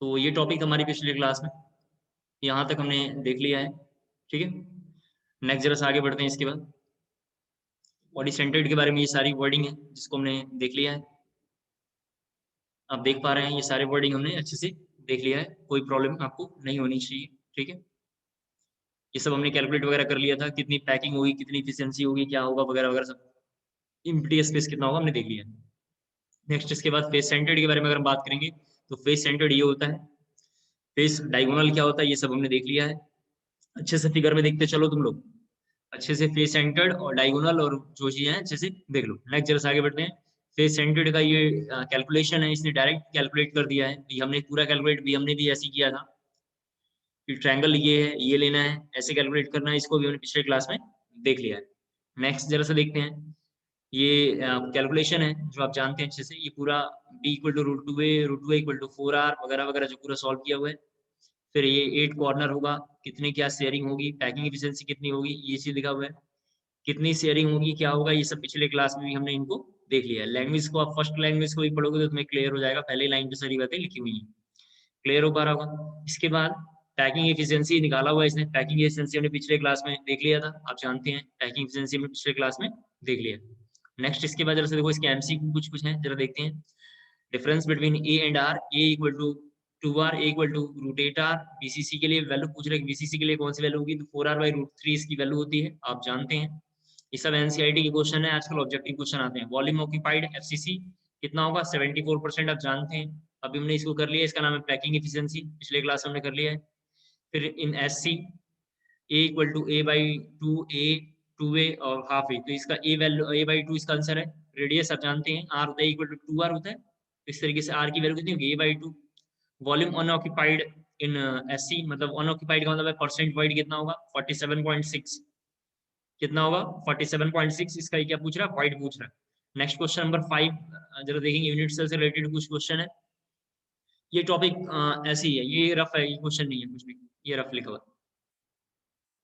तो ये टॉपिक हमारी पिछले क्लास में यहाँ तक हमने देख लिया है, ठीक है। नेक्स्ट जरा सा आगे बढ़ते हैं। इसके बाद बॉडी सेंटर्ड के बारे में ये सारी वर्डिंग है जिसको हमने देख लिया है। आप देख पा रहे हैं ये सारे वर्डिंग हमने अच्छे से देख लिया है, कोई प्रॉब्लम आपको नहीं होनी चाहिए, ठीक है। ये सब हमने कैलकुलेट वगैरह कर लिया था, कितनी पैकिंग होगी, कितनी एफिशिएंसी होगी, क्या होगा वगैरह वगैरह सब। एम्प्टी स्पेस कितना होगा हमने देख लिया। नेक्स्ट इसके बाद फेस सेंटर्ड के बारे में अगर हम बात करेंगे तो फेस सेंटर्ड ये होता है। फेस डायगोनल क्या होता है ये सब हमने देख लिया है। अच्छे से फिगर में देखते चलो तुम लोग, अच्छे से फेस सेंटर्ड और डायगोनल और जो चीजें हैं अच्छे से देख लो। नेक्स्ट जरा से आगे बढ़ते हैं। फेस सेंटर्ड का ये कैलकुलेशन है, इसने डायरेक्ट कैलकुलेट कर दिया है। ये हमने पूरा कैलकुलेट भी हमने भी ऐसे ही किया था कि ट्रायंगल ये है, ये लेना है, ऐसे कैलकुलेट करना है, इसको भी हमने पिछले क्लास में देख लिया है। नेक्स्ट जरा सा देखते हैं। ये कैलकुलेशन है जो आप जानते हैं अच्छे से, ये पूरा b equal to √2a equal to 4r वगैरह वगैरह जो पूरा सॉल्व किया हुआ है। फिर ये 8 कॉर्नर होगा, कितने क्या शेयरिंग होगी, पैकिंग एफिशिएंसी कितनी होगी, ये चीज लिखा हुआ है। कितनी शेयरिंग होगी, क्या होगा, ये सब पिछले क्लास में भी हमने इनको देख लिया है। लैंग्वेज को आप फर्स्ट लैंग्वेज को भी पढ़ोगे तो तुम्हें क्लियर हो जाएगा, पहले लाइन पे सारी बातें लिखी हुई हैं, क्लियर हो पा रहा होगा। इसके बाद पैकिंग एफिशिएंसी निकाला हुआ है इसने। पैकिंग एफिशिएंसी हमने पिछले क्लास में देख लिया था, आप जानते हैं पैकिंग एफिशिएंसी में पिछले क्लास में देख लिया। नेक्स्ट इसके बाद जरा से देखो, इसके एमसीक्यू कुछ कुछ है, जरा देखते हैं। Difference between A and R, A equal to 2r, A equal to √8r। BCC के लिए वैल्यू पूछ रहे हैं, बीसीसी के लिए कौन सी वैल्यू होगी, तो 4r/√3 इसकी वैल्यू होती है, आप जानते हैं। ये सब एनसीईआरटी के क्वेश्चन है, आजकल ऑब्जेक्टिव क्वेश्चन आते हैं। वॉल्यूम ऑक्यूपाइड एफसीसी कितना होगा, 74%, आप जानते हैं। अभी हमने इसको कर लिया, इसका नाम है पैकिंग एफिशिएंसी, पिछले क्लास में हमने कर लिया है। फिर in SC a equal to a/2a और हाफ ए, तो इसका ए वैल्यू a/2 इसका आंसर है। रेडियस आप जानते हैं आर होता है इक्वल टू 2r होता है, तो इस तरीके से आर की वैल्यू कितनी होगी, a/2। वॉल्यूम अनऑक्यूपाइड इन एससी, मतलब अनऑक्यूपाइड का मतलब है परसेंट वाइड कितना होगा, 47.6। कितना होगा, 47.6। इसका ये क्या पूछ रहा है, वाइड पूछ रहा है। नेक्स्ट क्वेश्चन नंबर 5 जरा देखेंगे, यूनिट सेल से रिलेटेड कुछ क्वेश्चन है। ये टॉपिक ऐसे ही है, ये रफ है, ये क्वेश्चन नहीं है कुछ भी, ये रफ लिखा हुआ है।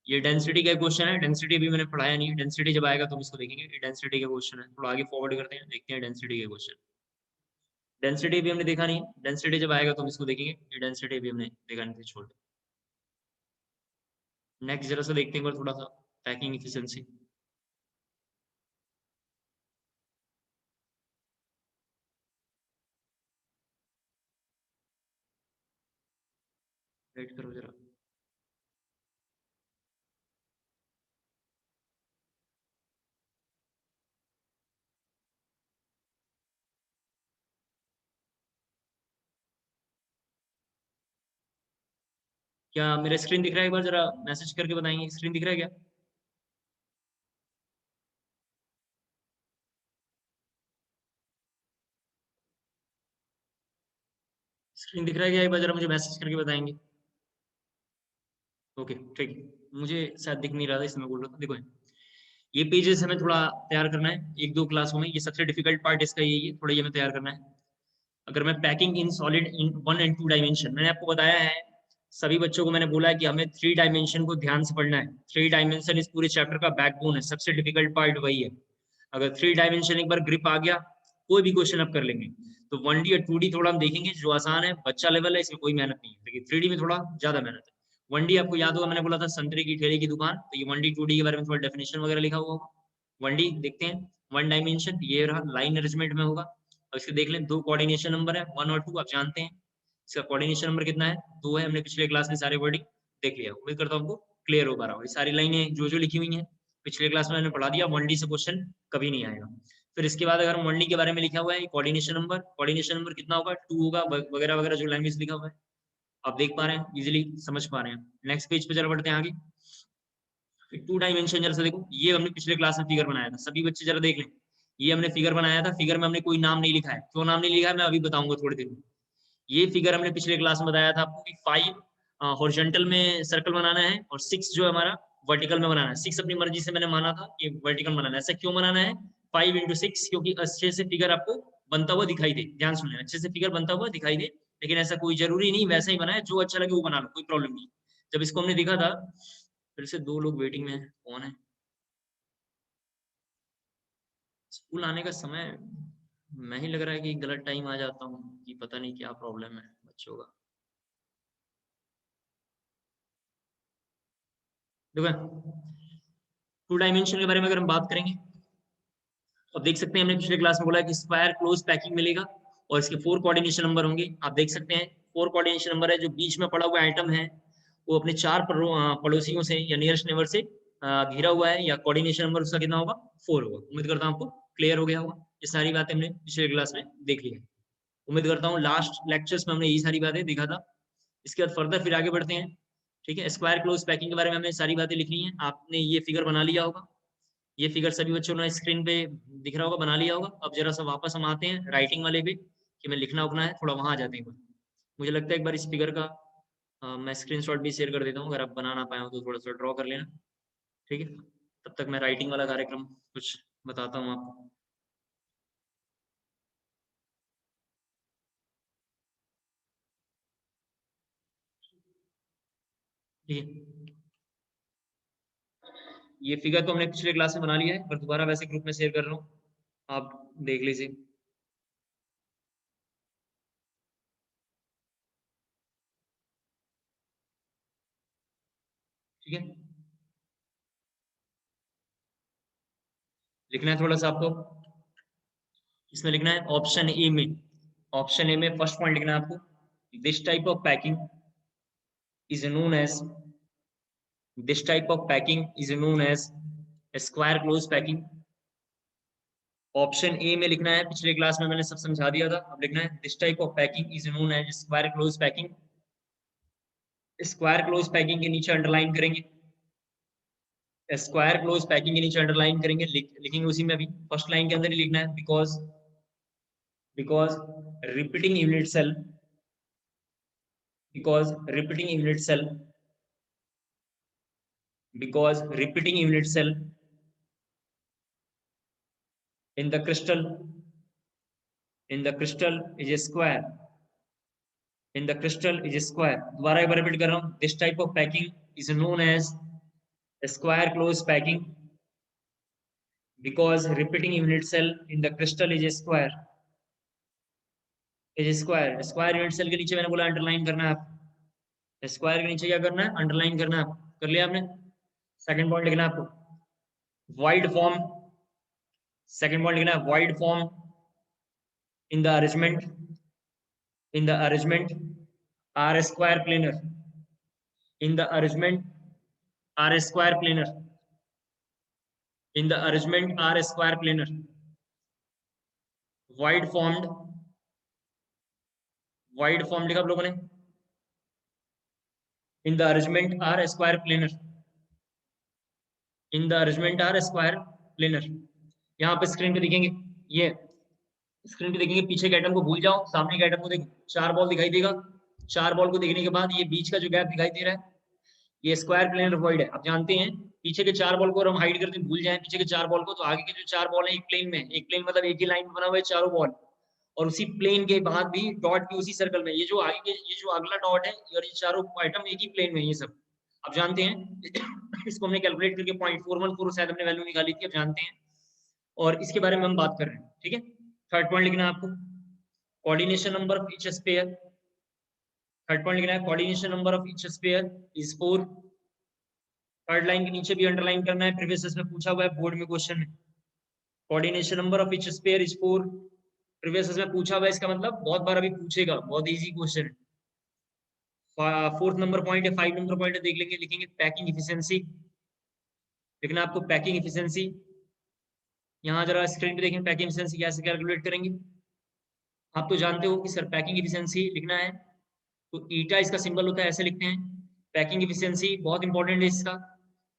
ये डेंसिटी का क्वेश्चन है, डेंसिटी भी मैंने पढ़ाया नहीं है, डेंसिटी जब आएगा तो हम इसको देखेंगे। ये डेंसिटी का क्वेश्चन है, थोड़ा आगे फॉरवर्ड करते हैं, देखते हैं डेंसिटी के क्वेश्चन। डेंसिटी भी हमने देखा नहीं है, डेंसिटी जब आएगा तो हम इसको देखेंगे। ये डेंसिटी भी हमने देखा नहीं था, छोड़। नेक्स्ट जरा सा देखते हैं थोड़ा सा पैकिंग एफिशिएंसी। वेट करो जरा। क्या मेरा स्क्रीन दिख रहा है, एक बार जरा मैसेज करके बताएंगे, स्क्रीन दिख रहा है क्या? स्क्रीन दिख रहा है क्या, एक बार जरा मुझे मैसेज करके बताएंगे। ओके ठीक है, मुझे शायद दिख नहीं रहा था इसमें बोल रहा था। देखो ये पेजेस हमें थोड़ा तैयार करना है एक दो क्लासों में, ये सबसे डिफिकल्ट पार्ट इसका यही है, थोड़ा ये हमें तैयार करना है। अगर मैं packing in solid in 1 and 2 dimension, मैंने आपको बताया है, सभी बच्चों को मैंने बोला है कि हमें 3 डायमेंशन को ध्यान से पढ़ना है। 3 डायमेंशन इस पूरे चैप्टर का बैकबोन है, सबसे डिफिकल्ट पार्ट वही है। अगर 3 डायमेंशन एक बार ग्रिप आ गया, कोई भी क्वेश्चन आप कर लेंगे। तो 1D और 2D थोड़ा हम देखेंगे, जो आसान है, बच्चा लेवल है, इसमें कोई मेहनत नहीं है, लेकिन 3D में थोड़ा ज्यादा मेहनत है। 1D आपको याद होगा, मैंने बोला था संतरे की ठेले की दुकान, तो ये 1D 2D के बारे में थोड़ा डेफिनेशन वगैरह लिखा हुआ होगा। 1D देखते हैं, 1 डायमेंशन ये रहा, लाइन अरेंजमेंट में होगा। और इसके देख लें, 2 कोऑर्डिनेशन नंबर है, 1 और 2, आप जानते हैं। इसका कोऑर्डिनेशन नंबर कितना है, 2 है, हमने पिछले क्लास में सारे वर्डिंग देख लिया। उम्मीद करता हूँ आपको क्लियर हो पा रहा हो। ये सारी लाइनें जो जो लिखी हुई हैं पिछले क्लास में मैंने पढ़ा दिया, 1D से क्वेश्चन कभी नहीं आएगा। फिर इसके बाद अगर 1D के बारे में लिखा हुआ है कोऑर्डिनेशन नंबर कितना होगा, 2 होगा, वगैरह वगैरह जो लैंग्वेज लिखा हुआ है आप देख पा रहे हैं, इजीली समझ पा रहे हैं। नेक्स्ट पेज पे चल बढ़ते हैं आगे। 2 डायमेंशन जरा सा देखो, ये हमने पिछले क्लास में फिगर बनाया था, सभी बच्चे जरा देख लें। ये हमने फिगर बनाया था, फिगर में हमने कोई नाम नहीं लिखा है, क्यों नाम नहीं लिखा है मैं अभी बताऊंगा थोड़ी देर में। ये फिगर हमने पिछले क्लास में बताया था आपको कि 5 हॉरिजॉन्टल में सर्कल बनाना है और 6 जो है हमारा वर्टिकल में बनाना है। 6 अपनी मर्जी से मैंने माना था कि वर्टिकल बनाना है। ऐसा क्यों बनाना है, 5 × 6, क्योंकि अच्छे से फिगर आपको बनता हुआ दिखाई दे। ध्यान सुनना, अच्छे से फिगर बनता हुआ दिखाई दे, लेकिन ऐसा कोई जरूरी नहीं, वैसा ही बना है, जो अच्छा लगे वो बना लो, कोई प्रॉब्लम नहीं। जब इसको हमने देखा था, फिर से 2 लोग वेटिंग में है, कौन है? स्कूल आने का समय मैं ही लग रहा है कि गलत टाइम आ जाता हूँ, कि पता नहीं क्या प्रॉब्लम है बच्चों का। देखो 2 डायमेंशन के बारे में अगर हम बात करेंगे, अब देख सकते हैं हमने पिछले क्लास में बोला कि स्क्वायर क्लोज पैकिंग मिलेगा और इसके 4 कोऑर्डिनेशन नंबर होंगे। आप देख सकते हैं 4 कोऑर्डिनेशन नंबर है, जो बीच में पड़ा हुआ आइटम है वो अपने 4 पड़ोसियों से या नियरेस्ट नेबर से घिरा हुआ है, या कोऑर्डिनेशन नंबर उसका कितना होगा 4 होगा। उम्मीद करता हूं आपको क्लियर हो गया होगा। ये सारी बातें हमने पिछले क्लास में देख ली है। उम्मीद करता हूँ लास्ट लेक्चर्स में हमने यही सारी बातें देखा था। इसके बाद फर्दर फिर आगे बढ़ते हैं। ठीक है, स्क्वायर क्लोज पैकिंग के बारे में हमने सारी बातें लिखनी है। आपने ये फिगर बना लिया होगा, ये फिगर सभी बच्चों ने स्क्रीन पे दिख रहा होगा, बना लिया होगा। अब जरा सा वापस हम आते हैं राइटिंग वाले पे कि मैं लिखना उखना है, थोड़ा वहां आ जाते हैं। मुझे लगता है एक बार इस फिगर का मैं स्क्रीनशॉट भी शेयर कर देता हूँ, अगर आप बना ना पाए हो तो थोड़ा सा ड्रॉ कर लेना। ठीक है, तब तक मैं राइटिंग वाला कार्यक्रम कुछ बताता हूँ आपको। ठीक है, ये फिगर तो हमने पिछले क्लास में बना लिया है, पर दोबारा वैसे ग्रुप में शेयर कर रहा हूँ, आप देख लीजिए। ठीक है, लिखना है थोड़ा सा आपको। इसमें लिखना है ऑप्शन ए में, ऑप्शन ए में फर्स्ट पॉइंट लिखना है आपको, this type of packing is known as, this type of packing is known as square close packing. Option A में लिखना है, पिछले क्लास में मैंने सब समझा दिया था। अब लिखना है this type of packing is known as square close packing. Square close packing के नीचे अंडरलाइन करेंगे, स्क्वायर क्लोज पैकिंग के नीचे अंडरलाइन करेंगे, लिखेंगे उसी में अभी फर्स्ट लाइन के अंदर ही लिखना है, because repeating unit cell, because repeating unit cell, because repeating unit cell in the crystal, in the crystal is a square, in the crystal is a square। दोबारा एक बार रिपीट कर रहा हूँ, this type of packing is known as square close packing because repeating unit cell in the crystal is a square, is a square। Square unit cell के नीचे मैंने बोला underline करना है, आप स्क्वायर के नीचे क्या करना है, अंडरलाइन करना है। आप कर लिया आपने। सेकंड पॉइंट लिखना है आपको वाइड फॉर्म, सेकंड पॉइंट लिखना है wide form in the arrangement, in the arrangement r square planar, in the arrangement r square planar, in the arrangement r square planar, wide formed, wide formed लिखा आप लोगों ने, in the arrangement r square planar, in the arrangement r square planar। यहाँ पे screen पे देखेंगे, ये screen पे देखेंगे, पीछे के आइटम को भूल जाओ, सामने के आइटम को देखो, 4 बॉल दिखाई देगा। 4 बॉल को देखने के बाद ये बीच का जो गैप दिखाई दे रहा है, ये स्क्वायर प्लेनर वॉइड है। आप जानते हैं पीछे के 4 बॉल को हम हाइड करते भूल जाएं पीछे के 4 बॉल को, तो आगे के जो 4 बॉल है एक प्लेन में, एक प्लेन मतलब एक ही लाइन में बना हुआ है चारों बॉल, और उसी प्लेन के बाद भी डॉट भी उसी सर्कल में। ये जो आगे के, ये जो अगला डॉट है और ये चारों आइटम एक ही प्लेन में, ये सब आप जानते हैं। इसको हमने कैलकुलेट करके 0.414 शायद हमने वैल्यू निकाली थी, आप जानते हैं, और इसके बारे में हम बात कर रहे हैं। ठीक है, थर्ड पॉइंट लिखना है आपको coordination number of each sphere, third point लिखना है coordination number of each sphere is 4। Third line के नीचे भी अंडरलाइन करना है, प्रीवियस में पूछा हुआ है बोर्ड में क्वेश्चन में, coordination number of each sphere is 4। Previous में पूछा हुआ है, इसका मतलब बहुत बार अभी पूछेगा, बहुत इजी क्वेश्चन है। फोर्थ नंबर पॉइंट है, 5 नंबर पॉइंट है, देख लेंगे, लिखेंगे पैकिंग इफिशिएंसी। लिखना आपको पैकिंग इफिशिएंसी। यहाँ जरा स्क्रीन पे देखें पैकिंग इफिशिएंसी कैसे कैलकुलेट करेंगे। आप तो जानते हो कि सर पैकिंग इफिशिएंसी लिखना है तो ईटा इसका सिंबल होता है, ऐसे लिखते हैं। पैकिंग इफिशिएंसी बहुत इंपॉर्टेंट है इसका,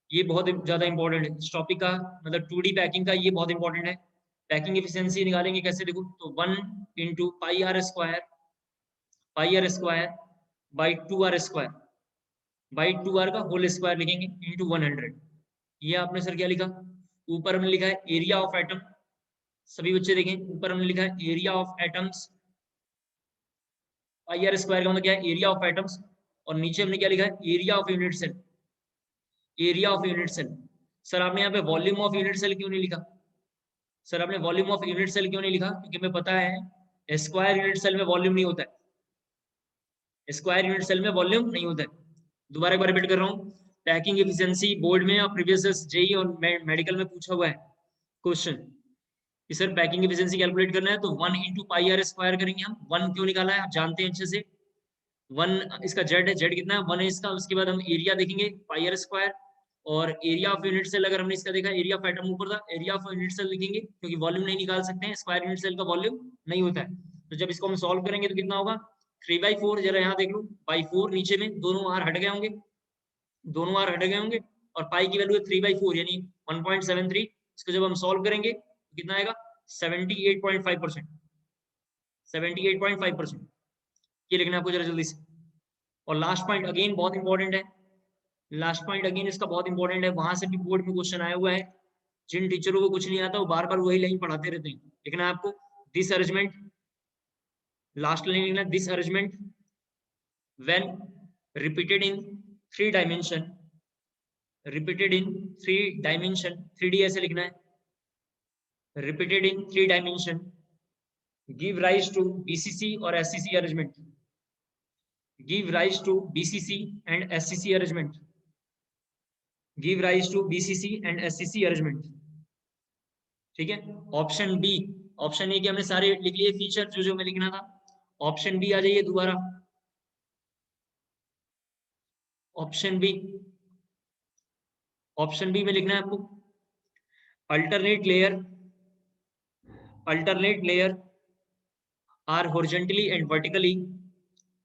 ये बहुत ज्यादा इंपॉर्टेंट है इस टॉपिक का, मतलब 2D पैकिंग का ये बहुत इंपॉर्टेंट है। पैकिंग एफिशिएंसी निकालेंगे कैसे, देखो तो 1 into pi are square, pi are square by 2r square, by 2r का होल स्क्वायर लिखेंगे इंटू 100। ये आपने सर क्या लिखा, ऊपर हमने लिखा है एरिया ऑफ एटम। सभी बच्चे देखें, ऊपर हमने लिखा है area of atoms, pi are square का मतलब क्या है, एरिया ऑफ एटम्स, और नीचे हमने क्या लिखा है, area of unit cell, area of unit cell. Sir आपने यहाँ पे वॉल्यूम ऑफ यूनिट सेल क्यों नहीं लिखा, सर आपने वॉल्यूम ऑफ यूनिट सेल क्यों नहीं लिखा, क्योंकि हमें पता है स्क्वायर यूनिट सेल में वॉल्यूम नहीं होता है, स्क्वायर यूनिट सेल में वॉल्यूम नहीं होता है। दोबारा एक बार रिपीट कर रहा हूँ, पैकिंग एफिशिएंसी बोर्ड में और प्रीवियस जेई और मेडिकल में पूछा हुआ है क्वेश्चन कि सर पैकिंग एफिशिएंसी कैलकुलेट करना है तो 1 इंटू पाई आर स्क्वायर करेंगे हम। 1 क्यों निकाला है आप जानते हैं अच्छे से, 1 इसका जेड है, जेड कितना है 1 है इसका। उसके बाद हम एरिया देखेंगे पाई आर स्क्वायर, और एरिया ऑफ यूनिट सेल अगर हमने इसका देखा एरिया ऑफ एटम ऊपर था, एरिया ऑफ यूनिट सेल लिखेंगे क्योंकि वॉल्यूम नहीं निकाल सकते हैं, स्क्वायर यूनिट सेल का वॉल्यूम नहीं होता है। तो जब इसको हम सॉल्व करेंगे तो कितना होगा 3/4, जरा यहाँ देख लो बाई 4 नीचे में दोनों आर हट गए होंगे, दोनों आर हट गए होंगे, और पाई की वैल्यू है 3/4 यानी 1.73। इसको जब हम सॉल्व करेंगे तो कितना आएगा 78.5%, 78.5%। ये लिखना है आपको जरा जल्दी से। और लास्ट पॉइंट अगेन बहुत इंपॉर्टेंट है, लास्ट पॉइंट अगेन इसका बहुत इंपॉर्टेंट है, वहां से भी बोर्ड में क्वेश्चन आया हुआ है। जिन टीचरों को कुछ नहीं आता वो बार बार वही लाइन पढ़ाते रहते हैं। लिखना है आपको दिस अरेंजमेंट, लास्ट लाइन लिखना this arrangement when repeated in 3 dimension, repeated in 3 dimension, 3D ऐसे लिखना है, repeated in 3 dimension give rise to BCC और SCC arrangement, give rise to BCC and SCC arrangement, give rise to BCC and SCC arrangement. ठीक है, option B, option A के हमने सारे लिख लिए फीचर जो जो मैं लिखना था। ऑप्शन बी आ जाइए दोबारा, ऑप्शन बी, ऑप्शन बी में लिखना है आपको alternate layer, alternate layer are horizontally and vertically,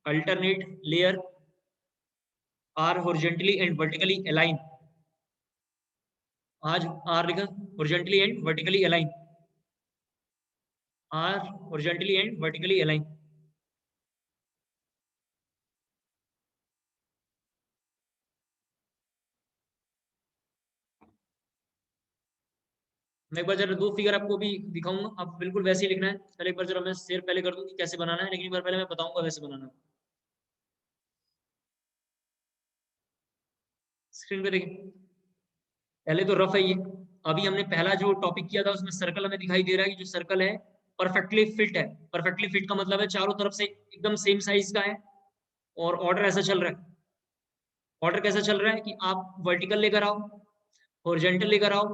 alternate layer are horizontally and vertically align, आज आर लिखा horizontally and vertically align, are horizontally and vertically align. मैं एक बार जरा 2 फिगर आपको भी दिखाऊंगा, आप बिल्कुल वैसे ही लिखना है। पहले एक बार जरा मैं शेयर पहले कर दूं कि कैसे बनाना है, लेकिन एक बार पहले मैं बताऊंगा वैसे बनाना है। स्क्रीन पे देखिए, पहले तो रफ है ये। अभी हमने पहला जो टॉपिक किया था उसमें सर्कल हमें दिखाई दे रहा है कि जो सर्कल है परफेक्टली फिट है। परफेक्टली फिट का मतलब है चारों तरफ से एकदम सेम साइज का है, और ऑर्डर ऐसा चल रहा है। ऑर्डर कैसा चल रहा है कि आप वर्टिकल लेकर आओ, हॉरिजॉन्टल लेकर आओ,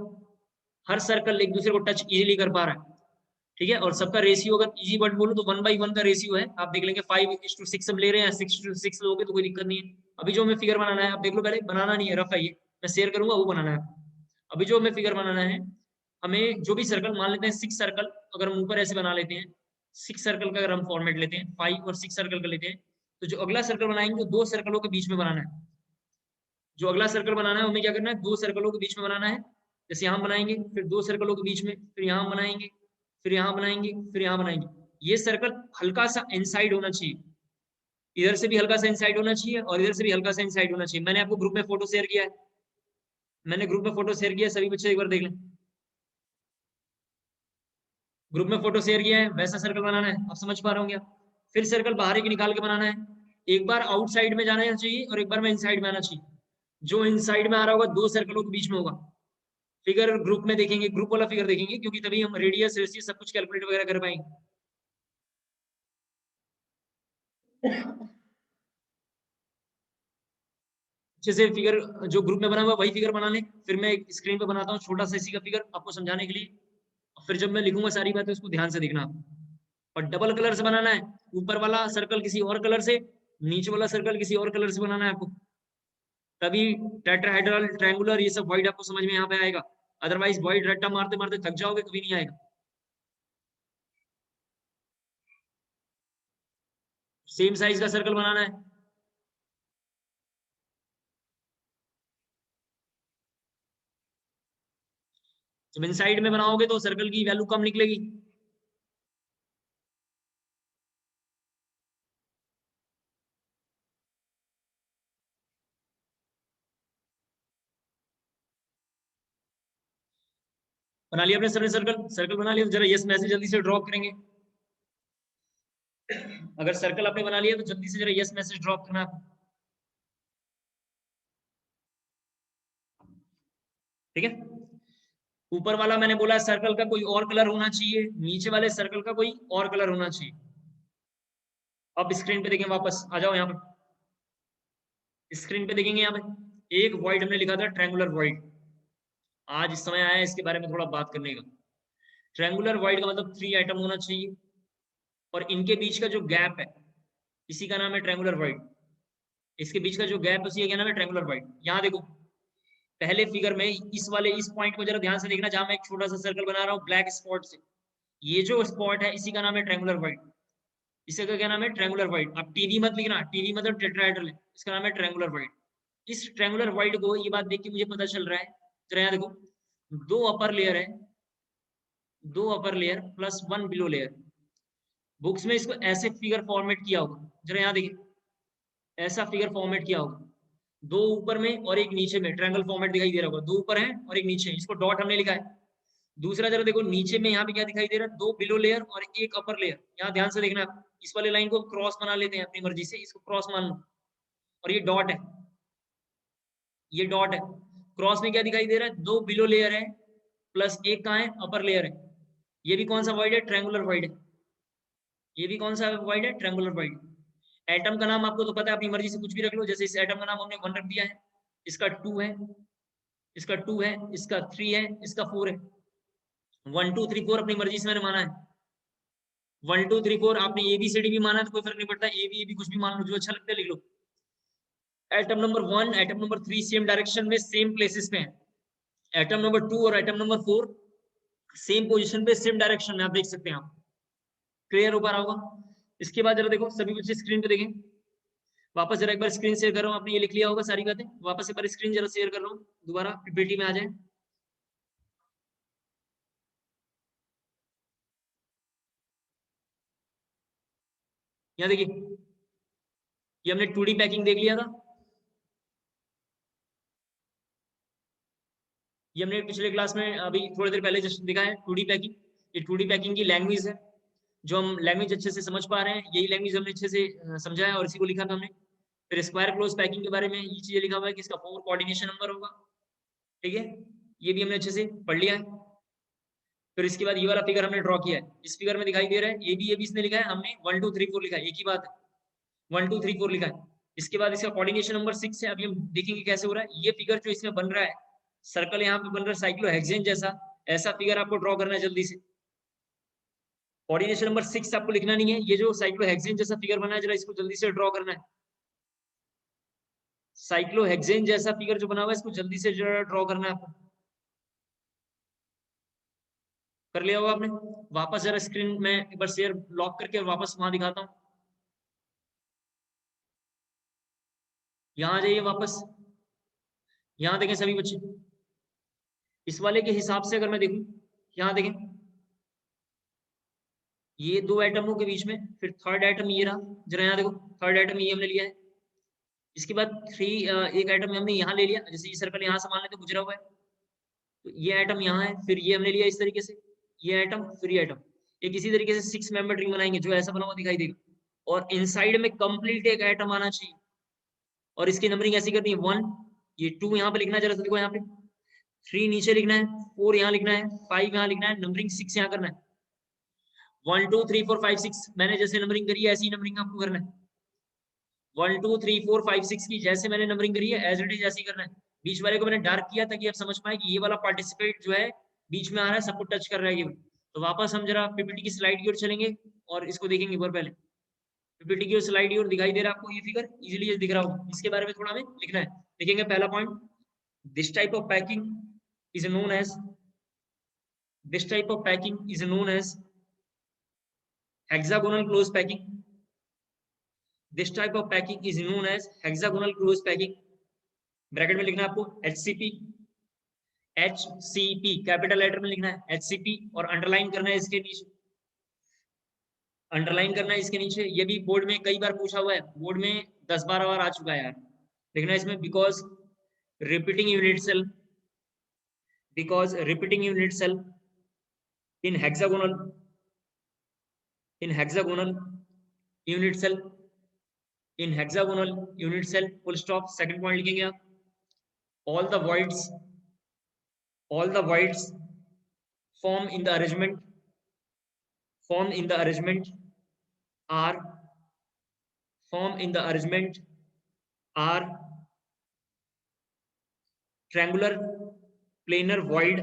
हर सर्कल एक दूसरे को टच इजीली कर पा रहा है। ठीक है, और सबका रेशियो अगर इजी वर्ड बोलूं तो 1/1 का रेशियो है। आप देख लेंगे 5:6 हम ले रहे हैं, 6:6 लोगे तो कोई दिक्कत नहीं है। अभी जो हमें फिगर बनाना है आप देख लो, पहले बनाना नहीं है, रफ है ये, मैं शेयर करूंगा वो बनाना है। अभी जो हमें फिगर बनाना है, हमें जो भी सर्कल मान लेते हैं 6 सर्कल, अगर हम ऊपर ऐसे बना लेते हैं 6 सर्कल का, अगर हम फॉर्मेट लेते हैं 5 और 6 सर्कल का लेते हैं, तो जो अगला सर्कल बनाएंगे वो 2 सर्कलों के बीच में बनाना है। जो अगला सर्कल बनाना है हमें क्या करना है 2 सर्कलों के बीच में बनाना है। जैसे यहाँ बनाएंगे, फिर 2 सर्कलों के बीच में, फिर यहाँ बनाएंगे, फिर यहाँ बनाएंगे, फिर यहाँ बनाएंगे। ये सर्कल हल्का सा इनसाइड होना चाहिए, इधर से भी हल्का सा इनसाइड होना चाहिए और इधर से भी हल्का सा इनसाइड होना चाहिए। मैंने आपको ग्रुप में फोटो शेयर किया है, मैंने ग्रुप में फोटो शेयर किया है, सभी बच्चे एक बार देख लें। ग्रुप में फोटो शेयर किया है, वैसा सर्कल बनाना है, आप समझ पा रहे होंगे आप। फिर सर्कल बाहर की निकाल के बनाना है, एक बार आउटसाइड में जाना चाहिए और एक बार में इनसाइड में आना चाहिए। जो इनसाइड में आ रहा होगा 2 सर्कलों के बीच में होगा। फिगर ग्रुप में देखेंगे, ग्रुप वाला फिगर देखेंगे, क्योंकि तभी हम रेडियस रेडियस सब कुछ कैलकुलेट वगैरह कर पाएंगे। अच्छे से फिगर जो ग्रुप में बना हुआ वही फिगर बना लें, फिर मैं एक स्क्रीन पे बनाता हूँ छोटा सा इसी का फिगर आपको समझाने के लिए। फिर जब मैं लिखूंगा सारी बातें उसको ध्यान से देखना। और डबल कलर से बनाना है, ऊपर वाला सर्कल किसी और कलर से, नीचे वाला सर्कल किसी और कलर से बनाना है आपको, तभी टेट्राहेड्रल ट्रायंगुलर ये सब वाइड आपको समझ में यहाँ पे आएगा। अदरवाइज वाइड रट्टा मारते मारते थक जाओगे, कभी नहीं आएगा। सेम साइज का सर्कल बनाना है। जब इनसाइड में बनाओगे तो सर्कल की वैल्यू कम निकलेगी। बना लिया अपने सबने सर्कल, सर्कल बना लिया तो जरा यस मैसेज जल्दी से ड्रॉप करेंगे। अगर सर्कल आपने बना लिया तो जल्दी से जरा यस मैसेज ड्रॉप करना। ठीक है, ऊपर वाला मैंने बोला सर्कल का कोई और कलर होना चाहिए, नीचे वाले सर्कल का कोई और कलर होना चाहिए। अब स्क्रीन पे देखें, वापस आ जाओ यहाँ पे, स्क्रीन पे देखेंगे यहाँ पे एक वॉइड हमने लिखा था ट्रायंगुलर वॉइड। आज इस समय आया है इसके बारे में थोड़ा बात करने का। ट्रायंगुलर वॉइड का मतलब 3 एटम होना चाहिए और इनके बीच का जो गैप है इसी का नाम है ट्रायंगुलर वॉइड। इसके बीच का जो गैप है उसी का क्या नाम है ट्रायंगुलर वॉइड। यहाँ देखो पहले फिगर में इस पॉइंट को जरा ध्यान से देखना, जहां मैं एक छोटा सा सर्कल बना रहा हूँ ब्लैक स्पॉट से। ये जो स्पॉट है इसी का नाम है ट्रायंगुलर वॉइड। इसका क्या नाम है ट्रायंगुलर वॉइड। अब टीवी मत लिखना, टीवी मतलब टेट्राहेड्रल है, इसका नाम है ट्रायंगुलर वॉइड। इस ट्रायंगुलर वॉइड को ये बात देख के मुझे पता चल रहा है, जरा यहाँ देखो दो अपर लेयर है, 2 upper layer plus 1 below layer. Books में इसको ऐसे फिगर फॉर्मेट किया होगा, जरा यहाँ देखिए ऐसा फिगर फॉर्मेट किया होगा, 2 ऊपर में और एक नीचे में ट्रायंगल फॉर्मेट दिखाई दे रहा होगा, 2 ऊपर है और एक नीचे, इसको डॉट हमने लिखा है। दूसरा जरा देखो नीचे में यहाँ पे क्या दिखाई दे रहा है, 2 बिलो लेयर और एक अपर लेयर। यहाँ ध्यान से देखना, इस वाले लाइन को क्रॉस बना लेते हैं अपनी मर्जी से, इसको क्रॉस मान लो और ये डॉट है, ये डॉट है। क्रॉस में क्या दिखाई दे रहा है, 2 बिलो लेयर है प्लस एक कहाँ है अपर लेयर है। ये भी कौन सा वॉइड है, ट्रायंगुलर वॉइड है। ये भी कौन सा वॉइड है, ट्रायंगुलर वॉइड। एटम का नाम आपको तो पता है, अपनी मर्जी से कुछ भी रख लो, जैसे इस एटम का नाम हमने 1 रख दिया है, इसका 2 है, इसका 2 है, इसका 3 है, इसका 4 है। 1 2 3 4 अपनी मर्जी से मैंने माना है। 1 2 3 4 आपने ABCD भी माना है तो कोई फर्क नहीं पड़ता, ए बी कुछ भी मान लो, जो अच्छा लगता है लिख लो। Atom number 1 atom number 3 same direction में सेम प्लेसेस पे है। एटम नंबर 2 और एटम नंबर 4 सेम पोजीशन पे सेम डायरेक्शन में, आप देख सकते हैं। आप क्लियर हो पा रहा होगा। इसके बाद जरा देखो सभी बच्चे स्क्रीन पे देखें, वापस जरा एक बार स्क्रीन शेयर कर रहा हूँ, आपने ये लिख लिया होगा सारी बातें, वापस एक बार स्क्रीन जरा शेयर कर रहा हूँ, दोबारा पीपीटी में आ जाए। यहाँ देखिए ये हमने 2D पैकिंग देख लिया था, ये हमने पिछले क्लास में अभी थोड़ी देर पहले जस्ट देखा है 2D पैकिंग। ये 2D पैकिंग की लैंग्वेज है, जो हम लैंग्वेज अच्छे से समझ पा रहे हैं, यही लैंग्वेज हमने अच्छे से समझा है और इसी को लिखा था हमने। फिर स्क्वायर क्लोज पैकिंग के बारे में ये चीजें लिखा हुआ है कि इसका 4 कोऑर्डिनेशन नंबर होगा, ठीक है, ये भी हमने अच्छे से पढ़ लिया है। फिर इसके बाद ये वाला फिगर हमने ड्रॉ किया है, इस फिगर में दिखाई दे रहा है ए बी इसने लिखा है, हमने 1 2 3 4 लिखा है, एक ही बात है, 1 2 3 4 लिखा है। इसके बाद इसका कोऑर्डिनेशन नंबर 6 है। अभी हम देखेंगे कैसे हो रहा है। ये फिगर जो इसमें बन रहा है, सर्कल यहाँ पे बन रहा है साइक्लोहेक्सेन जैसा, ऐसा फिगर आपको ड्रॉ करना है जल्दी से। कोऑर्डिनेशन नंबर 6 आपको लिखना नहीं है, ये जो साइक्लोहेक्सेन जैसा फिगर बना है जरा इसको जल्दी से ड्रॉ करना है। साइक्लोहेक्सेन जैसा फिगर जो बना हुआ है इसको जल्दी से जरा ड्रॉ करना है आपको। कर लिया होगा आपने। वापस जरा स्क्रीन में एक बार शेयर लॉक करके वापस वहां दिखाता हूँ। यहाँ आ जाइए वापस, यहाँ देखें सभी बच्चे, इस वाले के हिसाब से अगर मैं देखूं, यहाँ देखें ये 2 एटमों के बीच में, फिर थर्ड एटम ये रहा, जरा यहाँ देखो थर्ड एटम ये हमने लिया है। इसके बाद एक एटम हमने यहाँ ले लिया, जैसे ये सर्कल यहाँ से मान लेते गुजरा हुआ है, तो ये एटम यहाँ है, फिर ये हमने लिया इस तरीके से, ये एटम फिर ये एटम, एक इसी तरीके से 6 मेंबर रिंग बनाएंगे जो ऐसा बना हुआ दिखाई देगा। और इनसाइड में कंप्लीट एक एटम आना चाहिए और इसकी नंबरिंग ऐसी करनी है 1, ये 2 यहाँ पे लिखना है, जरा देखो यहाँ पे 3 नीचे लिखना है, 4 यहाँ लिखना है, 5 यहाँ लिखना है, नंबरिंग 6 यहाँ करना है। 1 2 3 4 5 6 मैंने जैसे नंबरिंग करी है ऐसी नंबरिंग आपको करना है। 1 2 3 4 5 6 की जैसे मैंने नंबरिंग करी है एज इट इज ऐसी करना है। बीच वाले को मैंने डार्क किया ताकि आप समझ पाए कि ये वाला पार्टिसिपेट जो है बीच में आ रहा है, सबको टच कर रहा है ये। तो वापस हम जरा पीपीटी की स्लाइड की ओर चलेंगे और इसको देखेंगे एक बार पहले। पीपीटी की स्लाइड की ओर दिखाई दे रहा है आपको ये फिगर, इजीली दिख रहा होगा, इसके बारे में थोड़ा हमें लिखना है। देखेंगे पहला point, this type of packing is known as, this type of packing is known as hexagonal close packing. This type of packing is known as hexagonal close packing. Bracket में लिखना है आपको HCP, HCP कैपिटल लेटर में लिखना है HCP और underline करना है इसके नीचे, अंडरलाइन करना है इसके नीचे। ये भी बोर्ड में कई बार पूछा हुआ है, बोर्ड में 10-12 बार आ चुका है यार। लिखना है इसमें because repeating unit cell, because repeating unit cell in hexagonal, in hexagonal unit cell, in hexagonal unit cell, full stop। Second point लिखेंगे आप, all the voids, all the voids form in the arrangement, form in the arrangement are, form in the arrangement are triangular planar void,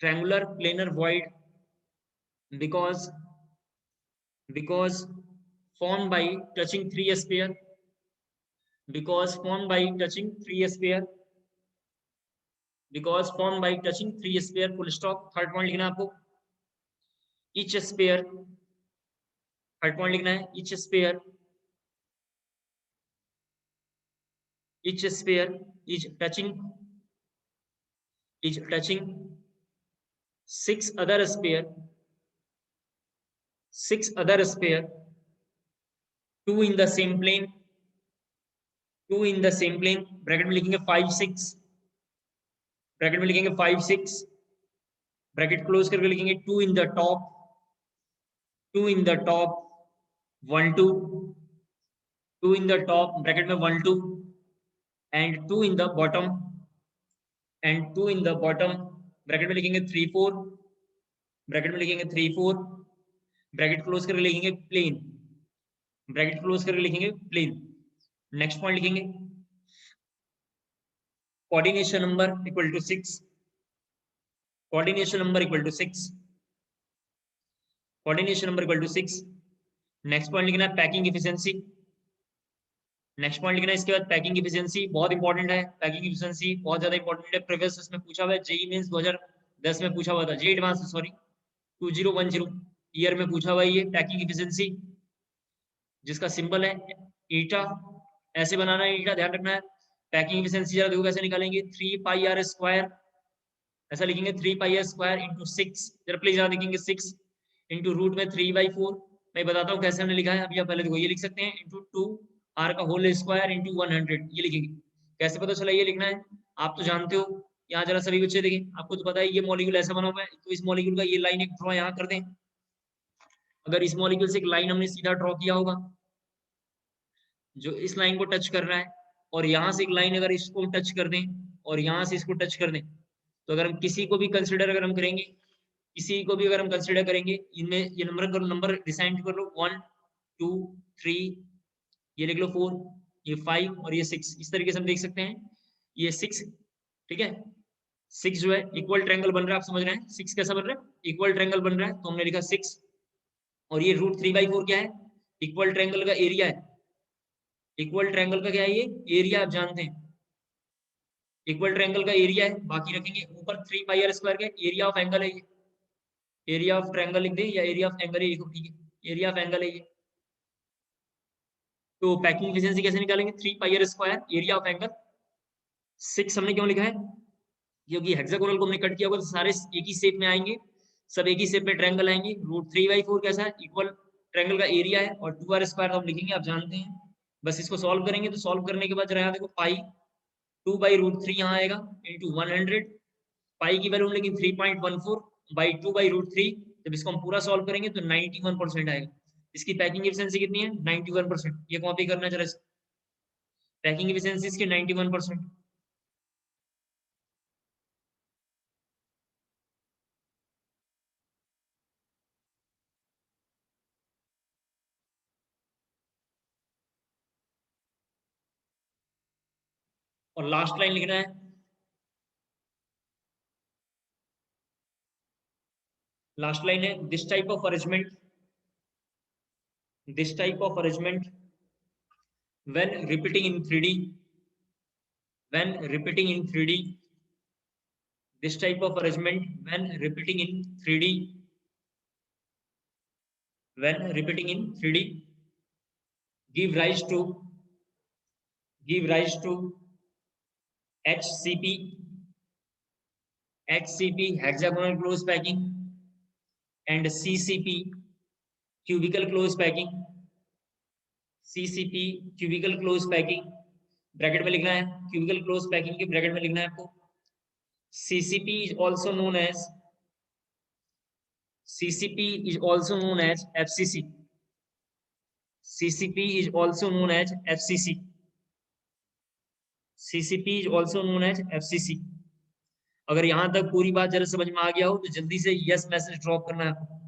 triangular planar void because formed by touching three sphere, because formed by touching three sphere, because formed by touching three sphere, full stop. Third point लिखना है आपको, each sphere, third point लिखना है each sphere, each sphere is touching six other sphere, two in the same plane, bracket में लिखेंगे 5 6, bracket में लिखेंगे 5 6, bracket close करके लिखेंगे 2 in the top, 1 2, 2 in the top, bracket में 1 2, and 2 in the bottom, bracket में लिखेंगे 3 4, ब्रैकेट में लिखेंगे 3 4, ब्रैकेट क्लोज करके लिखेंगे प्लेन, ब्रैकेट क्लोज करके लिखेंगे प्लेन। नेक्स्ट पॉइंट लिखेंगे coordination number equal to 6, coordination number equal to 6, coordination number equal to 6। Next point लिखना है पैकिंग इफिशिएंसी, नेक्स्ट पॉइंट लिखना है इसके बाद पैकिंग इफिशिएंसी, बहुत इंपॉर्टेंट है पैकिंग इफिशिएंसी, बहुत ज्यादा इंपॉर्टेंट है। प्रीवियस इसमें पूछा हुआ है, जेईई मेंस 2010 में पूछा हुआ था, जेईई एडवांस सॉरी 2010 ईयर में पूछा हुआ है ये पैकिंग इफिशिएंसी, जिसका सिंबल है ईटा, ऐसे बनाना है ईटा, ध्यान रखना है। पैकिंग इफिशिएंसी जरा देखो कैसे निकालेंगे, 3 पाई आर स्क्वायर, ऐसा लिखेंगे 3 पाई आर स्क्वायर इंटू 6, जरा प्लीज यहाँ देखेंगे 6 इंटू रूट में 3/4, मैं बताता हूँ कैसे हमने लिखा है। अभी आप पहले देखो ये लिख सकते हैं इंटू 2 आर का होल स्क्वायर इंटू 100, ये लिखेंगे। कैसे पता चला ये लिखना है, आप तो जानते हो। यहाँ जरा सभी बच्चे देखें, आपको तो पता है ये मॉलिक्यूल ऐसा बना हुआ है, तो इस मॉलिक्यूल का ये लाइन एक ड्रॉ यहाँ कर दें। अगर इस मॉलिक्यूल से एक लाइन हमने सीधा ड्रॉ किया होगा जो इस लाइन को टच कर रहा है, और यहाँ से एक लाइन अगर इसको टच कर दें और यहाँ से इसको टच कर दें, तो अगर हम किसी को भी कंसिडर अगर हम करेंगे, किसी को भी अगर हम कंसिडर करेंगे, इनमें ये नंबर डिसाइड कर लो 1 2 3, ये लिख लो 4, ये 5 और ये 6, इस तरीके से हम देख सकते हैं ये 6, ठीक है। 6 जो है इक्वल ट्रायंगल बन रहा है, आप समझ रहे हैं 6 कैसा बन रहा है, इक्वल ट्रायंगल बन रहा है, तो हमने लिखा 6। और ये रूट 3/4 क्या है, इक्वल ट्रायंगल का एरिया है, इक्वल ट्रायंगल का क्या है, ये एरिया आप जानते हैं, इक्वल ट्रायंगल का एरिया है। बाकी रखेंगे ऊपर 3 पाई आर स्क्वायर के, एरिया ऑफ एंगल है ये, एरिया ऑफ ट्रायंगल लिख दें या एरिया ऑफ एंगल है, ठीक है एरिया ऑफ एंगल है ये। तो पैकिंग एफिशिएंसी कैसे निकालेंगे, 3 pi are square area of angle, 6 हमने क्यों लिखा है, क्योंकि हेक्सागोनल को हमने कट किया होगा तो सारे एक ही शेप में आएंगे, सब एक ही शेप में ट्रायंगल आएंगे। रूट 3/4 कैसा है, इक्वल ट्रायंगल का एरिया है, और 2r स्क्वायर हम लिखेंगे, आप जानते हैं। बस इसको सॉल्व करेंगे, तो सॉल्व करने के बाद जरा यहाँ देखो पाई 2/√3 यहाँ आएगा इंटू 100, पाई की वैल्यू लेकिन 3.14 बाई 2/√3, जब इसको हम पूरा सॉल्व करेंगे तो 91% आएगा। इसकी पैकिंग एफिशिएंसी कितनी है, 91%, ये कॉपी करना जरा, पैकिंग एफिशिएंसी इसकी 91%। और लास्ट लाइन लिखना है, लास्ट लाइन है this type of arrangement, this type of arrangement when repeating in 3D, when repeating in 3D, this type of arrangement when repeating in 3D, when repeating in 3D give rise to HCP, hexagonal close packing, and CCP cubical close packing, CCP cubical close packing, bracket में लिखना है cubical close packing के bracket में लिखना है आपको। CCP is also known as FCC, CCP is also known as FCC, CCP is also known as FCC। अगर यहां तक पूरी बात जरा समझ में आ गया हो तो जल्दी से यस मैसेज ड्रॉप करना है आपको।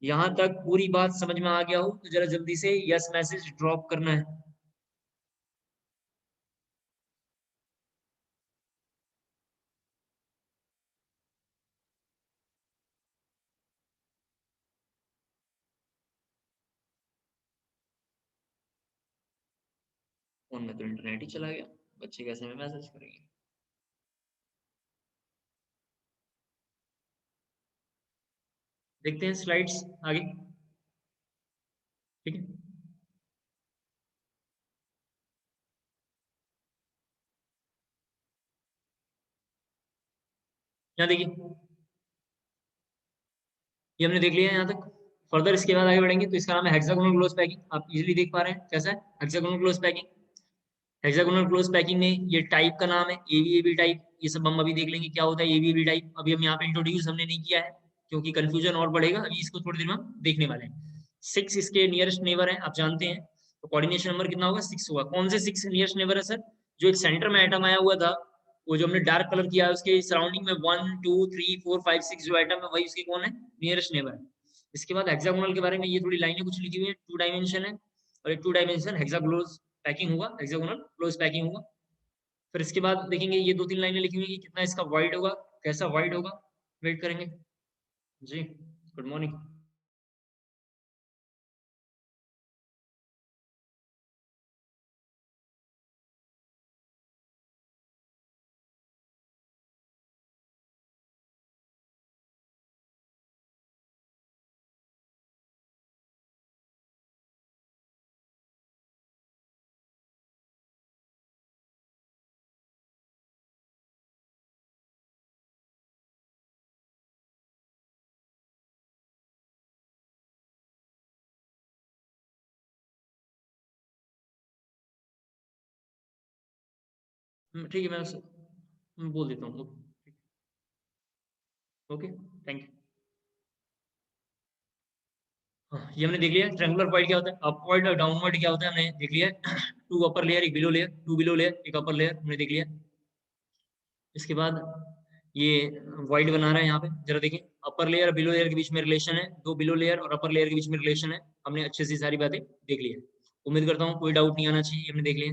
यहां तक पूरी बात समझ में आ गया हो तो जरा जल्दी से यस मैसेज ड्रॉप करना है। फोन में तो इंटरनेट ही चला गया, बच्चे कैसे में मैसेज करेंगे। देखते हैं स्लाइड्स आगे, ठीक है। यहाँ देखिए, ये हमने देख लिया है यहाँ तक। फर्दर इसके बाद आगे बढ़ेंगे तो इसका नाम है हेक्सागोनल क्लोज पैकिंग। आप इजीली देख पा रहे हैं कैसा है hexagonal close packing. Hexagonal close packing में ये टाइप का नाम है एवीएबी टाइप। ये सब हम अभी देख लेंगे क्या होता है एवीएबी टाइप। अभी हम यहाँ पे इंट्रोड्यूस हमने नहीं किया है क्योंकि कंफ्यूजन और बढ़ेगा। अभी इसको थोड़ी देर में हम देखने वाले हैं। 6 इसके नियरेस्ट नेबर है, आप जानते हैं। तो कोऑर्डिनेशन नंबर कितना होगा 6 होगा। कौन से 6 नियरेस्ट नेबर है सर? जो एक सेंटर में एटम आया हुआ था, वो जो हमने डार्क कलर किया है उसके सराउंडिंग में 1 2 3 4 5 6 जो एटम है वही उसके कौन है नियरेस्ट नेबर है। इसके बाद हेक्सागोनल के बारे में ये थोड़ी लाइनें कुछ लिखी हुई है। 2 डायमेंशन है और एक 2 डायमेंशन हेक्साक्लोज पैकिंग होगा, हेक्सागोनल क्लोज पैकिंग होगा। फिर इसके बाद देखेंगे ये 2 3 लाइनें लिखी हुई कि कितना इसका वाइड होगा, कैसा वाइड होगा, वेट करेंगे जी। Good morning. ठीक है, मैं बोल देता हूँ। Okay, thank you. हाँ, ये हमने देख लिया ट्रायंगुलर पॉइंट क्या होता है, अपवर्ड और डाउनवर्ड क्या होता है हमने देख लिया। 2 अपर लेयर एक बिलो लेयर, 2 बिलो लेयर एक अपर लेयर हमने देख लिया। इसके बाद ये वाइड बना रहा है यहाँ पे, जरा देखिए अपर लेयर और बिलो लेयर के बीच में रिलेशन है, 2 बिलो लेयर और अपर लेयर के बीच में रिलेशन है। हमने अच्छे से सारी बातें देख ली है। उम्मीद करता हूँ कोई डाउट नहीं आना चाहिए, हमने देख लिया।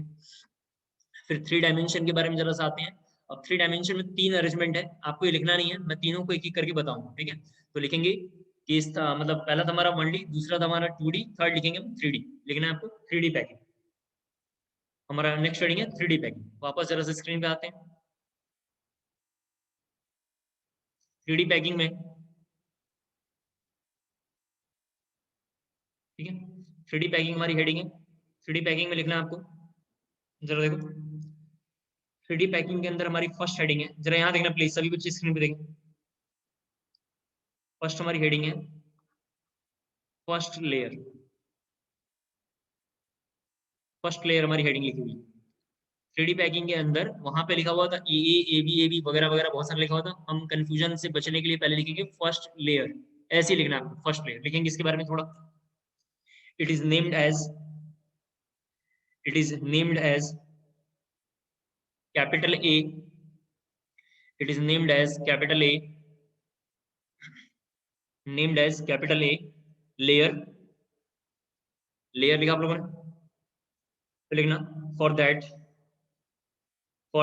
फिर 3 डायमेंशन के बारे में जरा सा आते हैं। अब 3 डायमेंशन में 3 अरेंजमेंट है, आपको ये लिखना नहीं है, मैं तीनों को एक एक करके बताऊंगा, ठीक है। तो लिखेंगे कि इस मतलब पहला था हमारा 1D, दूसरा था हमारा 2D, थर्ड लिखेंगे हम 3D। लिखना है आपको 3D पैकिंग। हमारा नेक्स्ट हेडिंग है 3D पैकिंग। वापस जरा सा स्क्रीन पे आते हैं। 3D पैकिंग में, ठीक है, 3D पैकिंग हमारी हेडिंग है। 3D पैकिंग में लिखना है आपको, जरा देखो 3D पैकिंग के अंदर हमारी फर्स्ट हेडिंग है, जरा यहाँ देखना प्लीज, सभी बच्चे स्क्रीन पे देखें। फर्स्ट हमारी हेडिंग है फर्स्ट लेयर। फर्स्ट लेयर हमारी हेडिंग लिखी हुई है। 3D पैकिंग के अंदर वहां पे लिखा हुआ था ए बी वगैरह वगैरह बहुत सारा लिखा हुआ था। हम कंफ्यूजन से बचने के लिए पहले लिखेंगे फर्स्ट लेयर, ऐसे ही लिखना है फर्स्ट लेयर। लिखेंगे इसके बारे में थोड़ा। It is named as, it is named as capital A, it is named as capital A, named as capital A layer. Layer लिखा आप लोगों ने, तो लिखना for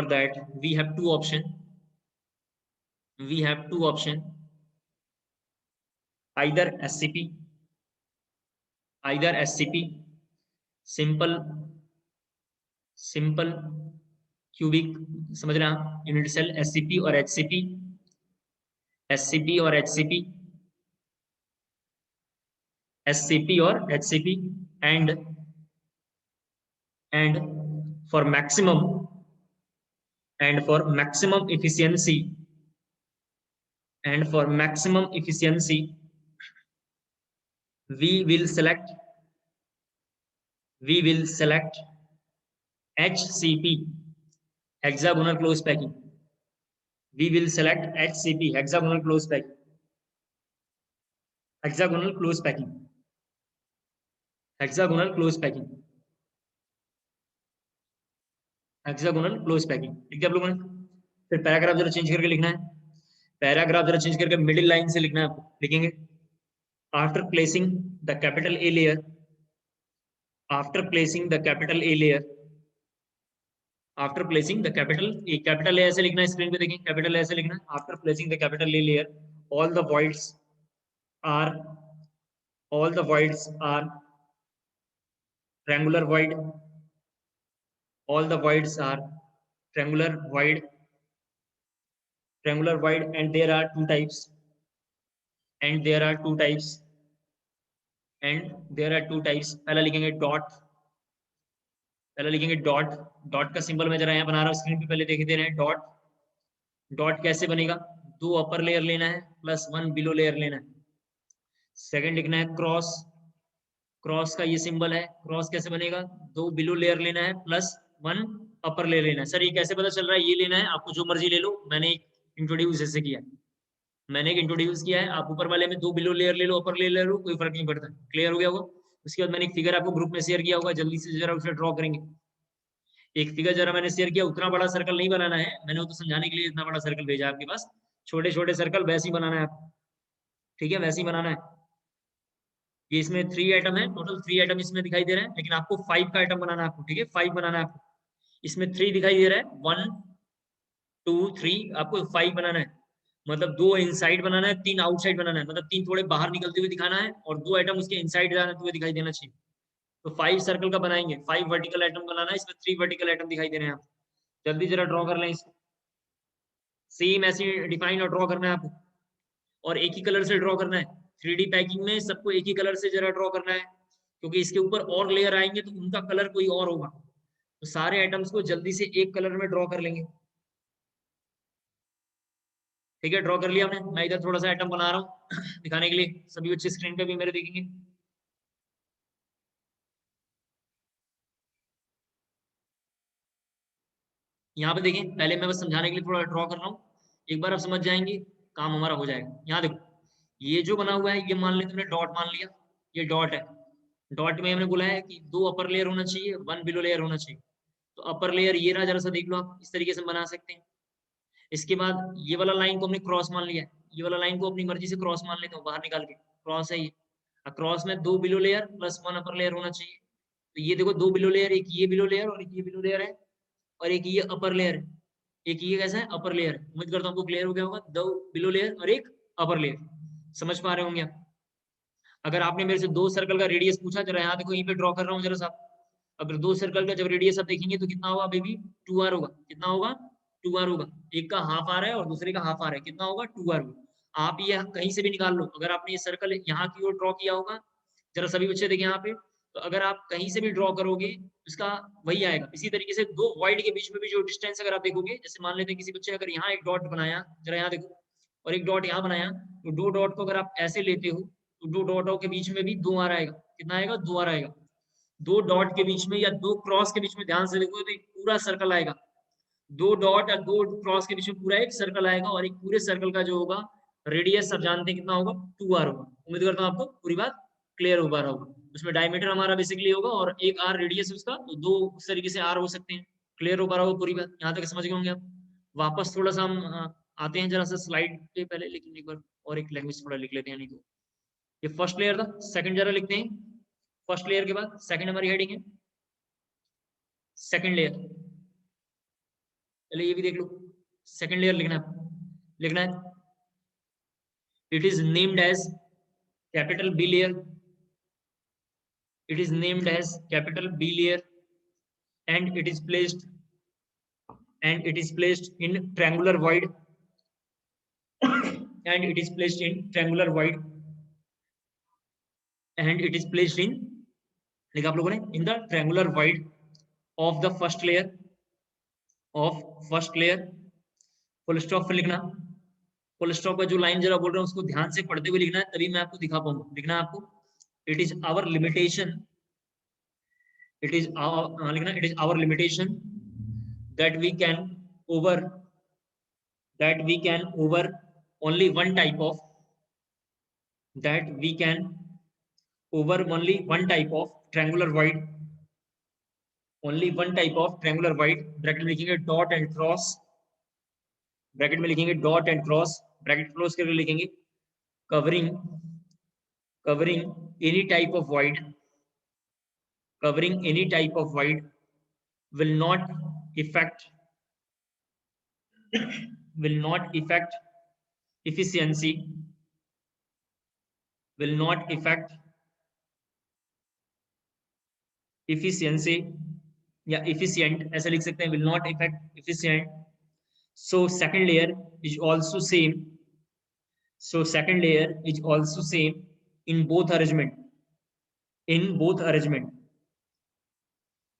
that we have two option, we have two option, either SCP, either SCP, simple, simple cubic, समझ रहे हैं unit cell, SCP और एचसीपी, एससीपी और एचसीपी, एससीपी और HCP, and and for maximum, and for maximum efficiency, and for maximum efficiency we will select, we will select HCP, hexagonal close packing. We will select HCP, hexagonal close packing, hexagonal close packing, hexagonal close packing, hexagonal close packing। ठीक है आप लोगों ने। फिर paragraph जरा change करके लिखना है, पैराग्राफ जरा चेंज करके मिडिल लाइन से लिखना है आपको। लिखेंगे after placing the capital A layer, after placing the capital A layer, after placing the capital ए ऐसे लिखना है, स्क्रीन पे देखें कैपिटल ए ऐसे लिखना है। After placing the capital A layer, all the voids are, all the voids are triangular void, all the voids are triangular void, and there are two types, and there are two types, पहला लिखेंगे dot, dot का symbol मैं जरा यहाँ बना रहा हूँ screen पे, पहले देख दे रहे हैं डॉट। डॉट कैसे बनेगा, दो अपर लेयर लेना है प्लस वन बिलो लेयर लेना है। सेकंड लिखना है क्रॉस, क्रॉस का ये सिंबल है, क्रॉस कैसे बनेगा, दो बिलो लेयर लेना है प्लस वन अपर लेयर लेना है। सर ये कैसे पता चल रहा है, ये लेना है, आपको जो मर्जी ले लो, मैंने एक इंट्रोड्यूस ऐसे किया है, मैंने एक इंट्रोड्यूस किया है, आप ऊपर वाले में दो बिलो लेयर ले लो, अपर लेयर ले लो, कोई फर्क नहीं पड़ता। क्लियर हो गया होगा। उसके बाद मैंने एक फिगर आपको ग्रुप में शेयर किया होगा, जल्दी से जरा उसे ड्रॉ करेंगे। एक फिगर जरा मैंने शेयर किया, उतना बड़ा सर्कल नहीं बनाना है, मैंने वो तो समझाने के लिए इतना बड़ा सर्कल भेजा आपके पास, छोटे छोटे सर्कल वैसे ही बनाना है आपको, ठीक है, वैसे ही बनाना है। ये इसमें 3 आइटम है, टोटल 3 आइटम इसमें दिखाई दे रहे हैं, लेकिन आपको 5 का आइटम बनाना है आपको, ठीक है, 5 बनाना है आपको। इसमें 3 दिखाई दे रहा है, 1 2 3, आपको 5 बनाना है, मतलब 2 इनसाइड बनाना है, 3 आउटसाइड बनाना है, मतलब 3 थोड़े बाहर निकलते हुए दिखाना है और 2 आइटम उसके इनसाइड जाते हुए दिखाई देना चाहिए। तो 5 सर्कल का बनाएंगे, 5 वर्टिकल आइटम बनाना है, इसमें 3 वर्टिकल आइटम दिखाई दे रहे हैं। आप जल्दी जरा ड्रॉ कर लें इसको, सेम ऐसे डिफाइन और ड्रॉ करना है आपको, और एक ही कलर से ड्रॉ करना है। 3D पैकिंग में सबको एक ही कलर से जरा ड्रॉ करना है, क्योंकि इसके ऊपर और लेयर आएंगे तो उनका कलर कोई और होगा, तो सारे आइटम्स को जल्दी से एक कलर में ड्रॉ कर लेंगे। ठीक है, ड्रॉ कर लिया हमने। मैं इधर थोड़ा सा आइटम बना रहा हूँ दिखाने के लिए, सभी बच्चे स्क्रीन पे भी मेरे देखेंगे। यहाँ पे देखें, पहले मैं बस समझाने के लिए थोड़ा ड्रॉ कर रहा हूँ, एक बार आप समझ जाएंगे काम हमारा हो जाएगा। यहाँ देखो, ये जो बना हुआ है ये मान लेते हमने डॉट मान लिया, ये डॉट है। डॉट में हमने बोला है कि 2 अपर लेयर होना चाहिए, 1 बिलो लेयर होना चाहिए। तो अपर लेयर ये रहा, जरा सा देख लो आप, इस तरीके से बना सकते हैं। इसके बाद ये वाला लाइन को हमने क्रॉस मान लिया है, ये वाला लाइन को अपनी मर्जी से क्रॉस मान लेते हो बाहर निकाल के, क्रॉस है ये। क्रॉस में 2 below layer plus 1 upper layer होना चाहिए। तो ये देखो 2 बिलो लेयर, एक ये बिलो लेयर और एक ये बिलो लेयर है, और एक ये अपर लेयर है, एक ये कैसा है अपर लेयर। उम्मीद करता हूँ आपको क्लियर हो गया होगा, 2 बिलो लेयर और एक अपर लेयर, समझ पा रहे होंगे आप। अगर आपने मेरे से 2 सर्कल का रेडियस पूछा, जरा यहाँ देखो, यहीं पे ड्रॉ कर रहा हूँ जरा सा। अगर 2 सर्कल का जब रेडियस आप देखेंगे तो कितना होगा बेबी, 2r होगा। कितना होगा, 2r होगा। एक का हाफ आ रहा है और दूसरे का हाफ आ रहा है, कितना होगा, 2r होगा। आप ये कहीं से भी निकाल लो, अगर आपने ये सर्कल यहाँ की ओर ड्रॉ किया होगा, जरा सभी बच्चे देखें यहाँ पे, तो अगर आप कहीं से भी ड्रॉ करोगे इसका वही आएगा। इसी तरीके से 2 वॉइड के बीच में भी जो डिस्टेंस अगर आप देखोगे, जैसे मान लेते हैं किसी बच्चे अगर यहाँ एक डॉट बनाया, जरा यहाँ देखो, और एक डॉट यहाँ बनाया, तो 2 डॉट को अगर आप ऐसे लेते हो तो 2 डॉटों के बीच में भी 2r आएगा। कितना आएगा, 2r आएगा। 2 डॉट के बीच में या 2 क्रॉस के बीच में ध्यान से देखो तो एक पूरा सर्कल आएगा। 2 डॉट और 2 क्रॉस के बीच में पूरा एक सर्कल आएगा, और एक पूरे सर्कल का जो होगा रेडियस सब जानते हैं कितना होगा, 2r होगा। उम्मीद करता हूँ आपको पूरी बात क्लियर हो पा रहा होगा। उसमें डायमीटर हमारा बेसिकली होगा और एक r रेडियस उसका, तो 2 उस तरीके से r हो सकते हैं। क्लियर हो पा रहा होगा पूरी बात, यहाँ तक समझ गए होंगे आप। वापस थोड़ा सा हम आते हैं जरा सा स्लाइड पे पहले, लेकिन एक बार और एक लैंग्वेज थोड़ा लिख लेते हैं, नहीं तो ये फर्स्ट लेयर था। सेकंड जरा लिखते हैं, फर्स्ट लेयर के बाद सेकंड हमारी हेडिंग है सेकंड लेयर। चलिए ये भी देख लो, सेकंड लेयर लिखना है, लिखना है it is named as capital B layer, it is named as capital B layer, and it is placed in triangular void, and it is placed in triangular void, and it is placed in, लिखा आप लोगों ने, in the triangular void of the first layer, full stop पे लिखना। Full stop का जो line जरा बोल रहा हूँ उसको ध्यान से पढ़ते हुए लिखना है, तभी मैं आपको दिखा पाऊंगा। लिखना है आपको, इट इज आवर लिमिटेशन, लिखना it is our limitation that we can over only one type of, that we can over only one type of triangular void, only one type of triangular void, bracket में लिखेंगे dot and cross, bracket में लिखेंगे dot and cross, bracket close करके लिखेंगे covering any type of void, covering any type of void will not affect efficiency, will not affect efficiency या efficient ऐसे लिख सकते हैं, will not affect efficient. So second layer is also same. So second layer is also same in both arrangement. In both arrangement.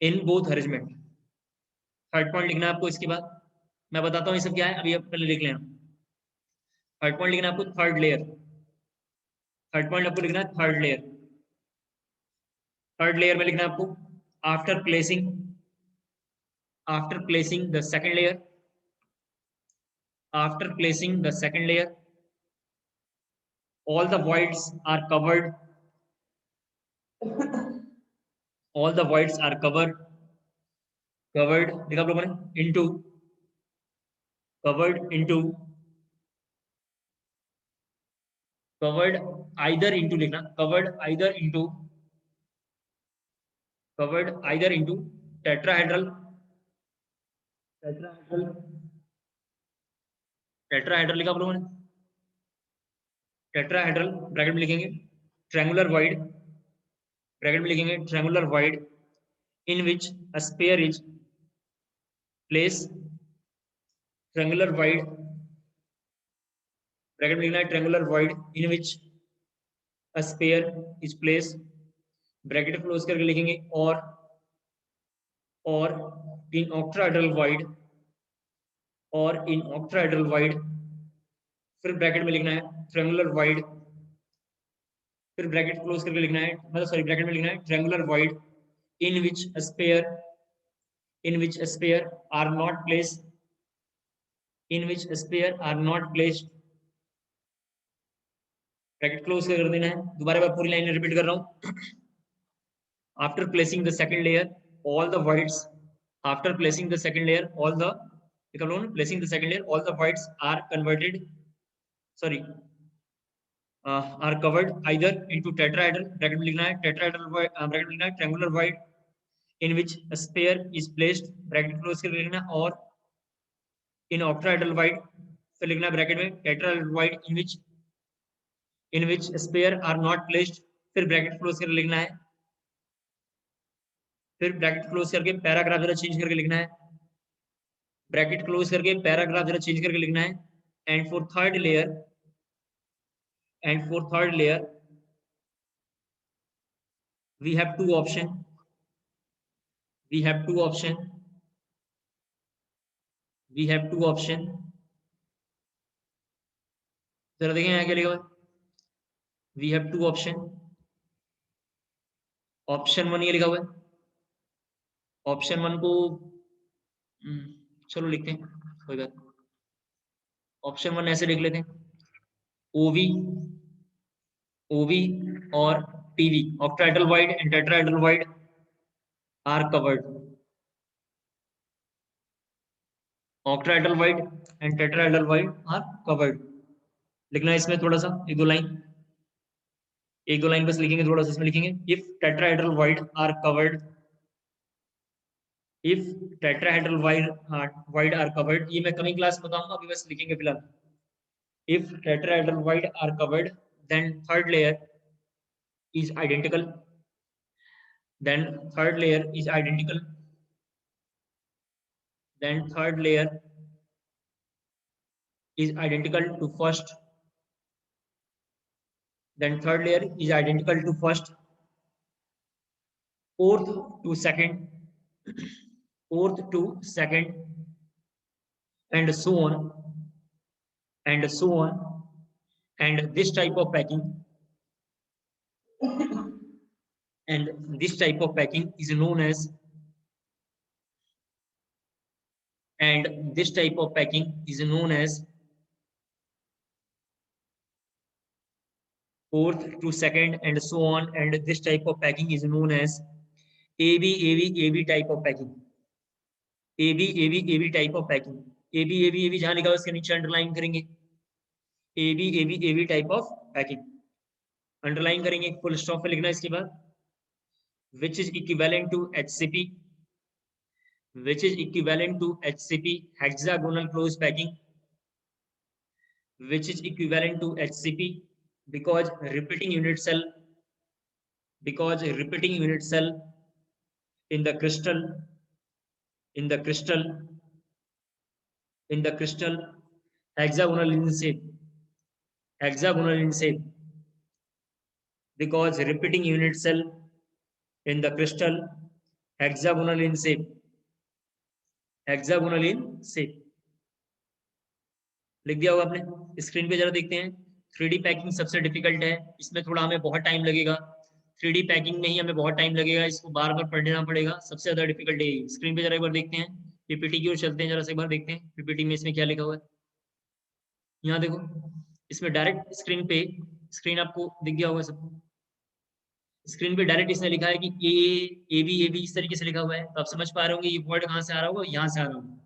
In both arrangement. Third point लिखना है आपको। इसके बाद मैं बताता हूँ ये सब क्या है, अभी आप पहले लिख लेना। थर्ड पॉइंट लिखना है आपको थर्ड लेयर। थर्ड पॉइंट आपको लिखना है थर्ड लेयर। थर्ड लेयर में लिखना है आपको after placing the second layer, after placing the second layer, all the voids are covered, all the voids are covered लिखा आप लोगों ने into, covered either into लिखना, covered either into tetrahedral लिखा आप लोगों ने, टेट्राहेड्रल ब्रैकेट में लिखेंगे, ट्रायंगुलर void ब्रैकेट में लिखेंगे, triangular void in which a sphere is placed, triangular void bracket में लिखना है, triangular void in which a sphere is placed, bracket close करके लिखेंगे, और in octahedral void, और in octahedral void, फिर ब्रैकेट में लिखना है ट्रायंगुलर void, फिर ब्रैकेट क्लोज करके लिखना है, मतलब सॉरी ब्रैकेट में लिखना है triangular void in which a sphere are not placed, in which a sphere are not placed, bracket close कर देना है। दोबारा मैं पूरी लाइन रिपीट कर रहा हूँ। after placing the second layer all the voids, after placing the second layer all the placing the second layer all the voids are converted, sorry are covered either into tetrahedral, bracket में लिखना है tetrahedral void, bracket में लिखना है triangular void in which a sphere is placed, bracket close करके लिखना, और in octahedral void फिर लिखना है ब्रैकेट में tetrahedral void in which a sphere are not placed, फिर ब्रैकेट क्लोज करके लिखना है, फिर ब्रैकेट क्लोज करके पैराग्राफ जरा चेंज करके लिखना है, ब्रैकेट क्लोज करके पैराग्राफ जरा चेंज करके लिखना है। And for third layer we have two option जरा देखें यहाँ क्या लिखा हुआ है, we have two option option one ये लिखा हुआ है, ऑप्शन वन को चलो लिखते हैं, कोई बात, ऑप्शन वन ऐसे लिख लेते हैं ओवी और TV, octahedral void and tetrahedral void are covered, octahedral void and tetrahedral void are covered लिखना है। इसमें थोड़ा सा एक दो लाइन बस लिखेंगे, थोड़ा सा इसमें लिखेंगे if tetrahedral void are covered, if tetrahedral void are covered, ये मैं कमिंग क्लास में बताऊंगा, अभी बस लिखेंगे फिलहाल। if tetrahedral void are covered then third layer is identical, then third layer is identical to first, then third layer is identical to first, fourth to second and so on and this type of packing is known as fourth to second and so on and this type of packing is known as AB type of packing, AB type of packing, AB जहां लिखा है उसके नीचे underline करेंगे, AB type of packing underline करेंगे, full stop पे लिखना है इसके बाद, which is equivalent to HCP hexagonal closed packing, which is equivalent to HCP because repeating unit cell in the crystal in the crystal hexagonal in shape because repeating unit cell in the crystal hexagonal in shape लिख दिया होगा आपने। Screen पे जरा देखते हैं। 3D packing सबसे difficult है, इसमें थोड़ा हमें बहुत टाइम लगेगा। 3D पैकिंग में ही हमें बहुत टाइम लगेगा, इसको बार बार पढ़ना पड़ेगा, सबसे ज्यादा डिफिकल्ट है। स्क्रीन पे जरा एक बार देखते हैं, पीपीटी की ओर चलते हैं, जरा से एक बार देखते हैं पीपीटी में इसमें क्या लिखा हुआ है। यहाँ देखो, इसमें डायरेक्ट स्क्रीन आपको दिख गया होगा सबको। स्क्रीन पे डायरेक्ट इसने लिखा है कि ए बी इस तरीके से लिखा हुआ है, तो आप समझ पा रहे होंगे ये वर्ड कहाँ से आ रहा होगा, यहाँ से आ रहा होगा।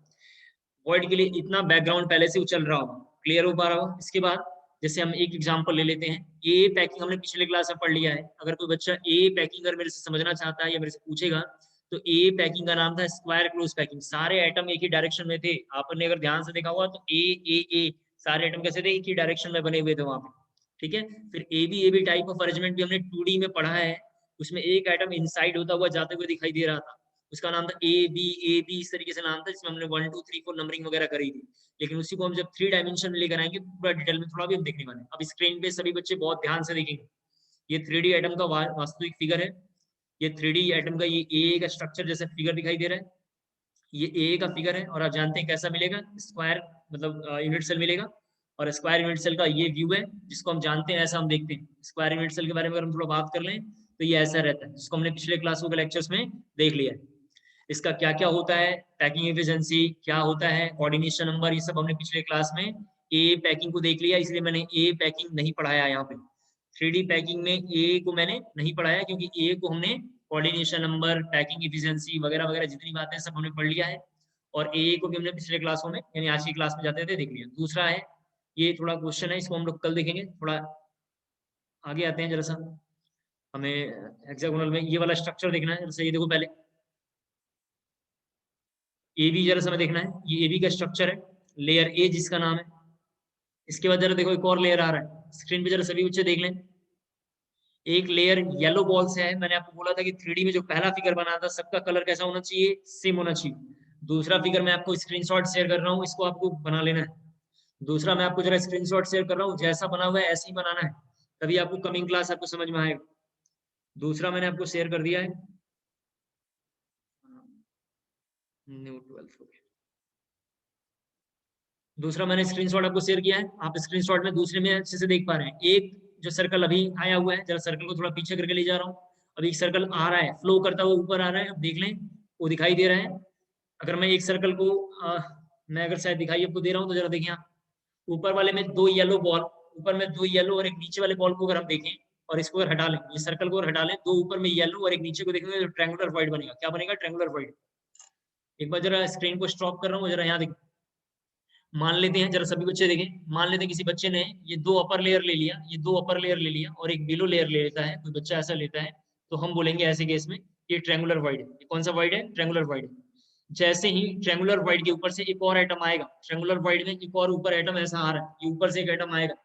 वर्ड के लिए इतना बैकग्राउंड पहले से चल रहा होगा, क्लियर हो पा रहा होगा। इसके बाद जैसे हम एक एग्जांपल ले लेते हैं, ए पैकिंग हमने पिछले क्लास में पढ़ लिया है। अगर कोई बच्चा ए पैकिंग अगर मेरे से समझना चाहता है या मेरे से पूछेगा, तो ए पैकिंग का नाम था स्क्वायर क्लोज पैकिंग। सारे आइटम एक ही डायरेक्शन में थे, आपने अगर ध्यान से देखा हुआ तो ए सारे आइटम कैसे थे, एक ही डायरेक्शन में बने हुए थे वहां पे, ठीक है। फिर A B type of arrangement भी हमने 2D में पढ़ा है, उसमें एक आइटम इनसाइड होता हुआ जाते हुए दिखाई दे रहा था, उसका नाम था ए बी इस तरीके से नाम था, जिसमें हमने 1 2 3 4 नंबरिंग वगैरह करी थी। लेकिन उसी को हम जब 3 डायमेंशन में लेकर आएंगे, पूरा डिटेल में थोड़ा भी हम देखने वाले हैं। अब स्क्रीन पे सभी बच्चे बहुत ध्यान से देखेंगे, ये 3D आइटम का वास्तविक फिगर है। ये 3D आइटम का ये ए का स्ट्रक्चर जैसा फिगर दिखाई दे रहा है, ये ए का फिगर है। और आप जानते हैं कैसा मिलेगा, स्क्वायर मतलब यूनिट सेल मिलेगा, और स्क्वायर यूनिट सेल का ये व्यू है, जिसको हम जानते हैं, ऐसा हम देखते हैं। स्क्वायर यूनिट सेल के बारे में अगर हम थोड़ा बात कर लें तो ये ऐसा रहता है, जिसको हमने पिछले क्लासों के लेक्चर्स में देख लिया है। इसका क्या क्या होता है, पैकिंग एफिशिएंसी क्या होता है, कोऑर्डिनेशन नंबर, ये सब हमने पिछले क्लास में ए पैकिंग को देख लिया, इसलिए मैंने ए पैकिंग नहीं पढ़ाया यहाँ पे। 3D पैकिंग में ए को मैंने नहीं पढ़ाया, क्योंकि ए को हमने कोऑर्डिनेशन नंबर, पैकिंग एफिशिएंसी वगैरह वगैरह जितनी बातें सब हमने पढ़ लिया है, और ए को भी हमने पिछले क्लासों में यानी आज की क्लास में जाते थे देख लिया। दूसरा है, ये थोड़ा क्वेश्चन है, इसको हम लोग कल देखेंगे। थोड़ा आगे आते हैं, जरा सा हमें हेक्सागोनल में ये वाला स्ट्रक्चर देखना है। जैसे ये देखो, पहले ए बी जरा सा देखना है, ये ए बी का स्ट्रक्चर है, लेयर ए जिसका नाम है। इसके बाद जरा देखो एक और लेयर आ रहा है, स्क्रीन पे जरा सभी बच्चे देख लें। एक लेयर येलो बॉल से है, मैंने आपको बोला था कि 3D में जो पहला फिगर बना था सबका कलर कैसा होना चाहिए, सेम होना चाहिए। दूसरा फिगर मैं आपको स्क्रीनशॉट शेयर कर रहा हूँ, इसको आपको बना लेना है। दूसरा मैं आपको जरा स्क्रीनशॉट शेयर कर रहा हूँ, जैसा बना हुआ है ऐसे ही बनाना है, तभी आपको कमिंग क्लास आपको समझ में आएगा। दूसरा मैंने आपको शेयर कर दिया है, न्यू 12 दूसरा मैंने स्क्रीनशॉट आपको शेयर किया है, आप स्क्रीनशॉट में दूसरे में अच्छे से देख पा रहे हैं। एक जो सर्कल अभी आया हुआ है, जरा सर्कल को थोड़ा पीछे करके ले जा रहा हूँ, अभी एक सर्कल आ रहा है, फ्लो करता हुआ ऊपर आ रहा है, अब देख लें वो दिखाई दे रहा है। अगर मैं एक सर्कल को मैं अगर शायद दिखाई आपको दे रहा हूँ, तो जरा देखिए, ऊपर वाले में दो येलो बॉल, ऊपर में दो येलो और एक नीचे वाले बॉल को अगर हम देखें और इसको अगर हटा लें, ये सर्कल को अगर हटा लें, दो ऊपर में येलो और एक नीचे को देखेंगे तो ट्रायंगुलर वॉइड बनेगा। क्या बनेगा, ट्रायंगुलर वॉइड। एक बार जरा स्क्रीन को स्टॉप कर रहा हूँ, जरा यहाँ देखिए, मान लेते हैं, जरा सभी बच्चे देखें, मान लेते हैं किसी बच्चे ने ये दो अपर लेयर ले लिया, ये दो अपर लेयर ले लिया और एक बिलो लेयर ले लेता है, कोई बच्चा ऐसा लेता है, तो हम बोलेंगे ऐसे केस में ये ट्रायंगुलर वॉइड है। ये कौन सा वॉइड है, ट्रायंगुलर वॉइड है। जैसे ही ट्रायंगुलर वॉइड के ऊपर से एक और आइटम आएगा, ट्रायंगुलर वॉइड में एक और ऊपर आइटम ऐसा आ रहा है, ये ऊपर से एक आइटम आएगा,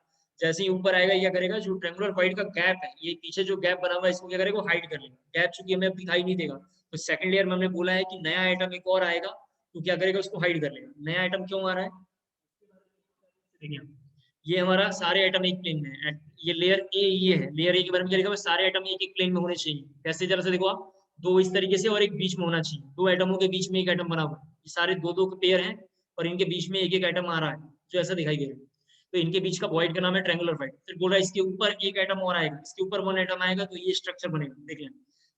जैसे ही ऊपर आएगा क्या करेगा, जो ट्रायंगुलर वॉइड का गैप है, ये पीछे जो गैप बना हुआ है, इसको क्या करेगा, हाइड कर लेगा। गैप चूंकि हमें अब दिखाई नहीं देगा, तो सेकंड लेयर में हमने बोला है कि नया आइटम एक और आएगा, तो क्या करेगा, उसको हाइड कर लेगा। नया आइटम क्यों आ रहा है, ये हमारा सारे आइटम एक प्लेन में है। ये लेयर ए, ये है लेयर ए के बारे में क्या लिखा हुआ है, सारे आइटम एक एक प्लेन में होने चाहिए। कैसे, जरा से देखो आप, दो इस तरीके से और एक बीच में होना चाहिए, दो आइटमों के बीच में एक आइटम बना हुआ है, ये सारे दो दो पेयर हैं और इनके बीच में एक एक आइटम आ रहा है जो ऐसा दिखाई दे रहा है, तो इनके बीच का वॉइड का नाम है ट्रायंगुलर वॉइड। फिर बोल रहा है इसके ऊपर एक आइटम और आएगा, इसके ऊपर वन आइटम आएगा, तो ये स्ट्रक्चर बनेगा। देख लें,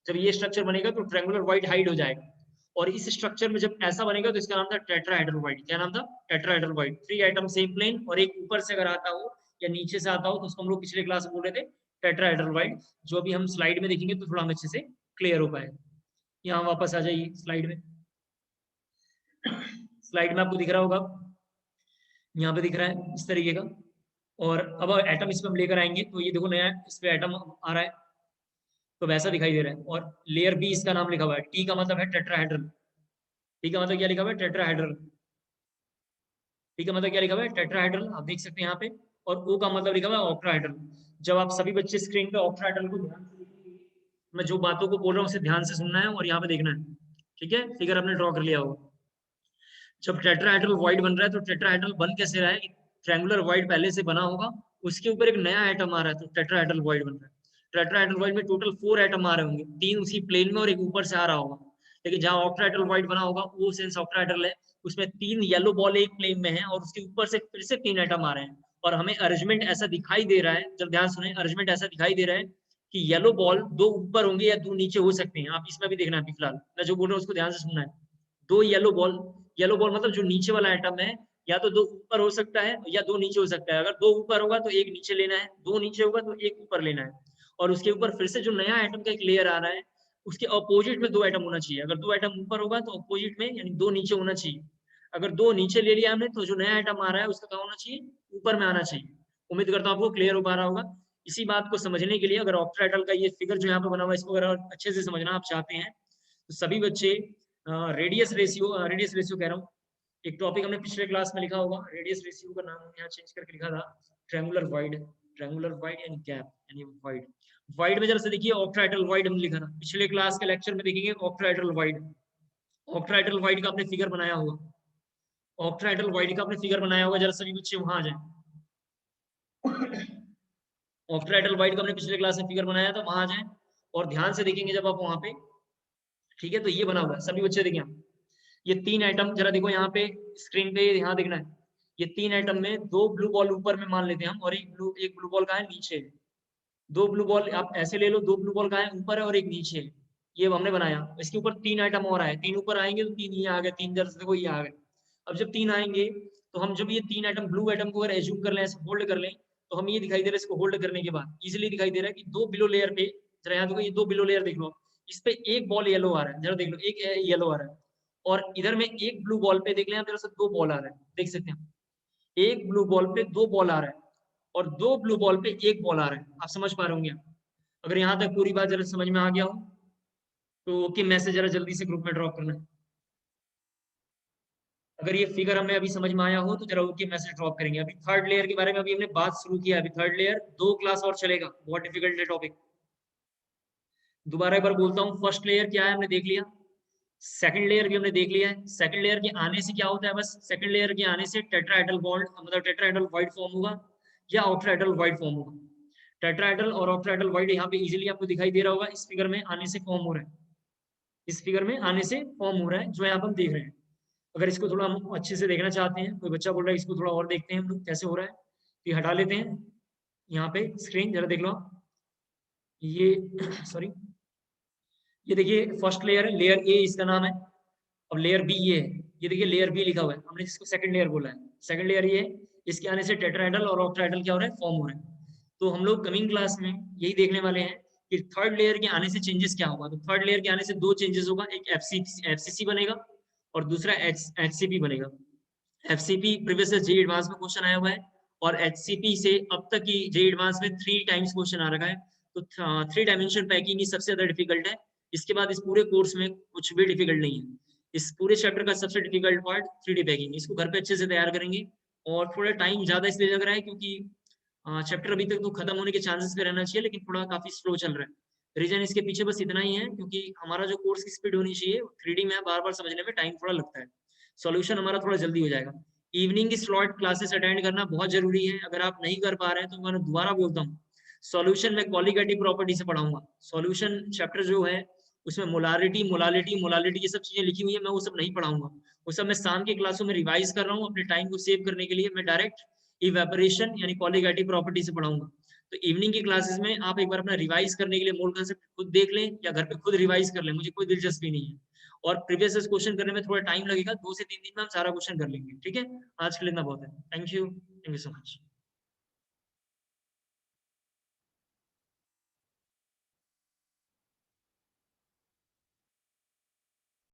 जब ये स्ट्रक्चर बनेगा तो ट्रायंगुलर वॉइड हाइड हो जाएगा, और इस स्ट्रक्चर में जब ऐसा बनेगा तो इसका नाम था टेट्राहेड्रल वॉइड। क्या नाम था, tetrahedral void. 3 item same plane और एक ऊपर से अगर आता हो या नीचे से आता हो, तो उसको हम लोग पिछले क्लास में बोल रहे थे टेट्राहेड्रल वॉइड, जो अभी हम स्लाइड में देखेंगे तो थोड़ा हम अच्छे से क्लियर हो पाए। यहाँ वापस आ जाइए स्लाइड में, स्लाइड में आपको दिख रहा होगा, यहाँ पे दिख रहा है इस तरीके का। और अब एटम इसमें हम लेकर आएंगे, तो ये देखो नया इस पे एटम आ रहा है, तो वैसा दिखाई दे रहा है। और लेयर बी इसका नाम लिखा हुआ है, टी का मतलब है टेट्राहेड्रल। टी का मतलब क्या लिखा हुआ है, टेट्राहेड्रल। टी का मतलब क्या लिखा हुआ है, टेट्राहेड्रल, आप देख सकते हैं यहाँ पे। और ओ का मतलब लिखा हुआ है ऑक्टाहेड्रल। जब आप सभी बच्चे स्क्रीन पे ऑक्टाहेड्रल को ध्यान से देखेंगे, मैं जो बातों को बोल रहा हूँ उसे ध्यान से सुनना है और यहाँ पे देखना है, ठीक है। फिगर आपने ड्रॉ कर लिया होगा। जब टेट्राहेड्रल वॉइड बन रहा है तो टेट्राहेड्रल बन कैसे रहा है, ट्रायंगुलर वॉइड पहले से बना होगा, उसके ऊपर एक नया एटम आ रहा है तो टेट्राहेड्रल वॉइड बन रहा है। टेट्राहेड्रल वॉइड में टोटल 4 एटम आ रहे होंगे, 3 उसी प्लेन में और एक ऊपर से आ रहा होगा। लेकिन जहां ऑक्टाहेड्रल वॉइड बना होगा वो सेंस ऑक्टाहेड्रल है, उसमें 3 येलो बॉल एक प्लेन में है और उसके ऊपर से फिर से 3 एटम आ रहे हैं। और हमें अरेंजमेंट ऐसा दिखाई दे रहा है, जब ध्यान सुने, अरेंजमेंट ऐसा दिखाई दे रहा है कि येलो बॉल 2 ऊपर होंगे या 2 नीचे हो सकते हैं। आप इसमें भी देखना है, फिलहाल मैं जो बोल रहा हूँ उसको ध्यान से सुनना है। 2 येलो बॉल मतलब जो नीचे वाला एटम है, या तो 2 ऊपर हो सकता है या 2 नीचे हो सकता है। अगर 2 ऊपर होगा तो 1 नीचे लेना है, 2 नीचे होगा तो 1 ऊपर लेना है। और उसके ऊपर फिर से जो नया एटम का एक लेयर आ रहा है, उसके अपोजिट में 2 एटम होना चाहिए। अगर 2 एटम ऊपर होगा तो अपोजिट में यानी 2 नीचे होना चाहिए। अगर 2 नीचे ले लिया हमने तो जो नया एटम आ रहा है उसका क्या होना चाहिए, ऊपर में आना चाहिए। उम्मीद करता हूँ आपको क्लियर हो पा रहा होगा। इसी बात को समझने के लिए अगर ऑक्टाहेड्रल का ये फिगर जो यहाँ पे बना हुआ है, इसको अगर अच्छे से समझना आप चाहते हैं तो सभी बच्चे रेडियस रेशियो कह रहा हूँ, एक टॉपिक हमने पिछले क्लास में लिखा होगा, रेडियस रेशियो का नाम यहाँ चेंज करके लिखा था ट्रायंगुलर वाइड यानी गैप यानी वाइड। वाइड में जरा से देखिए ऑक्टाहेड्रल वाइड हमने लिखा था, पिछले क्लास के लेक्चर में देखेंगे ऑक्टाहेड्रल वाइड। ऑक्टाहेड्रल वाइड का आपने फिगर बनाया होगा, ऑक्टाहेड्रल वाइड का आपने फिगर बनाया होगा, जरा सभी बच्चे वहां आ जाए। ऑक्टाहेड्रल वाइड का हमने पिछले क्लास में फिगर बनाया था, वहां आ जाए और ध्यान से देखेंगे जब आप वहां पे। ठीक है, तो ये बना हुआ है, सभी बच्चे देखें। ये 3 एटम जरा देखो यहाँ पे स्क्रीन पे, यहाँ देखना है। ये 3 एटम में 2 ब्लू बॉल ऊपर में मान लेते हैं हम, और एक ब्लू बॉल का है नीचे। 2 ब्लू बॉल आप ऐसे ले लो, 2 ब्लू बॉल का है ऊपर है और एक नीचे है। ये हमने बनाया, इसके ऊपर 3 आइटम और आए, 3 ऊपर आएंगे तो 3 ये आ गए, 3 इधर से देखो ये आ गए। अब जब 3 आएंगे तो हम जब ये 3 आइटम ब्लू आइटम को अगर एज्यूम कर लें, होल्ड कर लें, तो हम ये दिखाई दे रहा है, इसको होल्ड करने के बाद इजिली दिखाई दे रहा है कि 2 बिलो लेयर पे, जरा यहाँ देखो, ये 2 बिलो लेयर देख लो, इस पे एक बॉल येलो आ रहा है, जरा देख लो, एक येलो आ रहा है। और इधर में एक ब्लू बॉल पे देख लें आप, इधर से 2 बॉल आ रहा है, देख सकते हैं। एक ब्लू बॉल पे 2 बॉल आ रहा है और 2 ब्लू बॉल पे एक बॉल आ रहा है। आप समझ पा रहे होंगे। अगर यहाँ तक पूरी बात जरा समझ में आ गया हो तो ओके मैसेज जरा जल्दी से ग्रुप में ड्रॉप करना है। अगर ये फिगर हमें अभी समझ में आया हो तो जरा ओके मैसेज ड्रॉप करेंगे। अभी थर्ड लेयर के बारे में अभी हमने बात शुरू किया, अभी थर्ड लेयर 2 क्लास और चलेगा, बहुत डिफिकल्ट है टॉपिक। दोबारा एक बार बोलता हूँ, फर्स्ट लेयर क्या है हमने देख लिया, सेकंड लेयर भी हमने देख लिया है। सेकंड लेयर के आने से क्या होता है, बस सेकंड लेयर के आने से टेट्राहेड्रल बॉन्ड मतलब टेट्राहेड्रल वॉइड फॉर्म होगा या ऑक्टाहेड्रल वॉइड फॉर्म होगा। टेट्राहेड्रल और ऑक्टाहेड्रल वॉइड यहाँ पे इजीली आपको दिखाई दे रहा होगा, इस फिगर में आने से फॉर्म हो रहा है, इस फिगर में आने से फॉर्म हो रहा है जो यहाँ पर हम देख रहे हैं। अगर इसको थोड़ा हम अच्छे से देखना चाहते हैं, कोई बच्चा बोल रहा है इसको थोड़ा और देखते हैं हम लोग कैसे हो रहा है, तो ये हटा लेते हैं। यहाँ पे स्क्रीन जरा देख लो, ये सॉरी, ये देखिए फर्स्ट लेयर है, लेयर ए इसका नाम है। अब लेयर बी ये है, ये देखिए लेयर बी लिखा हुआ है, हमने इसको सेकंड लेयर बोला है। सेकंड लेयर ये है, इसके आने से टेट्राहेड्रल और ऑक्टाहेड्रल क्या हो रहा है, फॉर्म हो रहा है। तो हम लोग कमिंग क्लास में यही देखने वाले हैं कि थर्ड लेयर के आने से चेंजेस क्या होगा। तो थर्ड लेयर के आने से 2 चेंजेस होगा, एक एफसीसी बनेगा और दूसरा एचसीपी बनेगा। एफसीपी प्रीवियस जेईई एडवांस में क्वेश्चन आया हुआ है और एचसीपी से अब तक की जेईई एडवांस में 3 टाइम्स क्वेश्चन आ रखा है। तो 3 डायमेंशन पैकिंग ही सबसे ज्यादा डिफिकल्ट है। इसके बाद इस पूरे कोर्स में कुछ भी डिफिकल्ट नहीं है। इस पूरे चैप्टर का सबसे डिफिकल्ट पार्ट 3D पैकिंग, इसको घर पे अच्छे से तैयार करेंगे। और थोड़ा टाइम ज्यादा इसलिए लग रहा है क्योंकि चैप्टर अभी तक तो खत्म होने के चांसेस पे रहना चाहिए, लेकिन थोड़ा काफी स्लो चल रहा है। रीजन इसके पीछे बस इतना ही है क्योंकि हमारा जो कोर्स की स्पीड होनी चाहिए, 3D में बार बार समझने में टाइम थोड़ा लगता है, सॉल्यूशन हमारा थोड़ा जल्दी हो जाएगा। इवनिंग की स्लॉट क्लासेस अटेंड करना बहुत जरूरी है। अगर आप नहीं कर पा रहे हैं तो मैं दोबारा बोलता हूँ, सॉल्यूशन में कॉलिगेटिव प्रॉपर्टी से पढ़ाऊंगा। सॉल्यूशन चैप्टर जो है उसमें मोलालिटी ये सब चीजें लिखी हुई है, मैं वो सब नहीं पढ़ाऊंगा। वो सब मैं शाम की क्लासों में रिवाइज कर रहा हूँ, अपने टाइम को सेव करने के लिए मैं डायरेक्ट इवेपोरेशन यानी कॉलिगेटिव प्रॉपर्टी से पढ़ाऊंगा। तो इवनिंग की क्लासेस में आप एक बार अपना रिवाइज करने के लिए मूल कंसेप्ट खुद देख लें या घर पे खुद रिवाइज कर लें, मुझे कोई दिलचस्पी नहीं है। और प्रीवियस क्वेश्चन करने में थोड़ा टाइम लगेगा, 2 से 3 दिन में हम सारा क्वेश्चन कर लेंगे। ठीक है, आज के लिए इतना बहुत है। Thank you so much.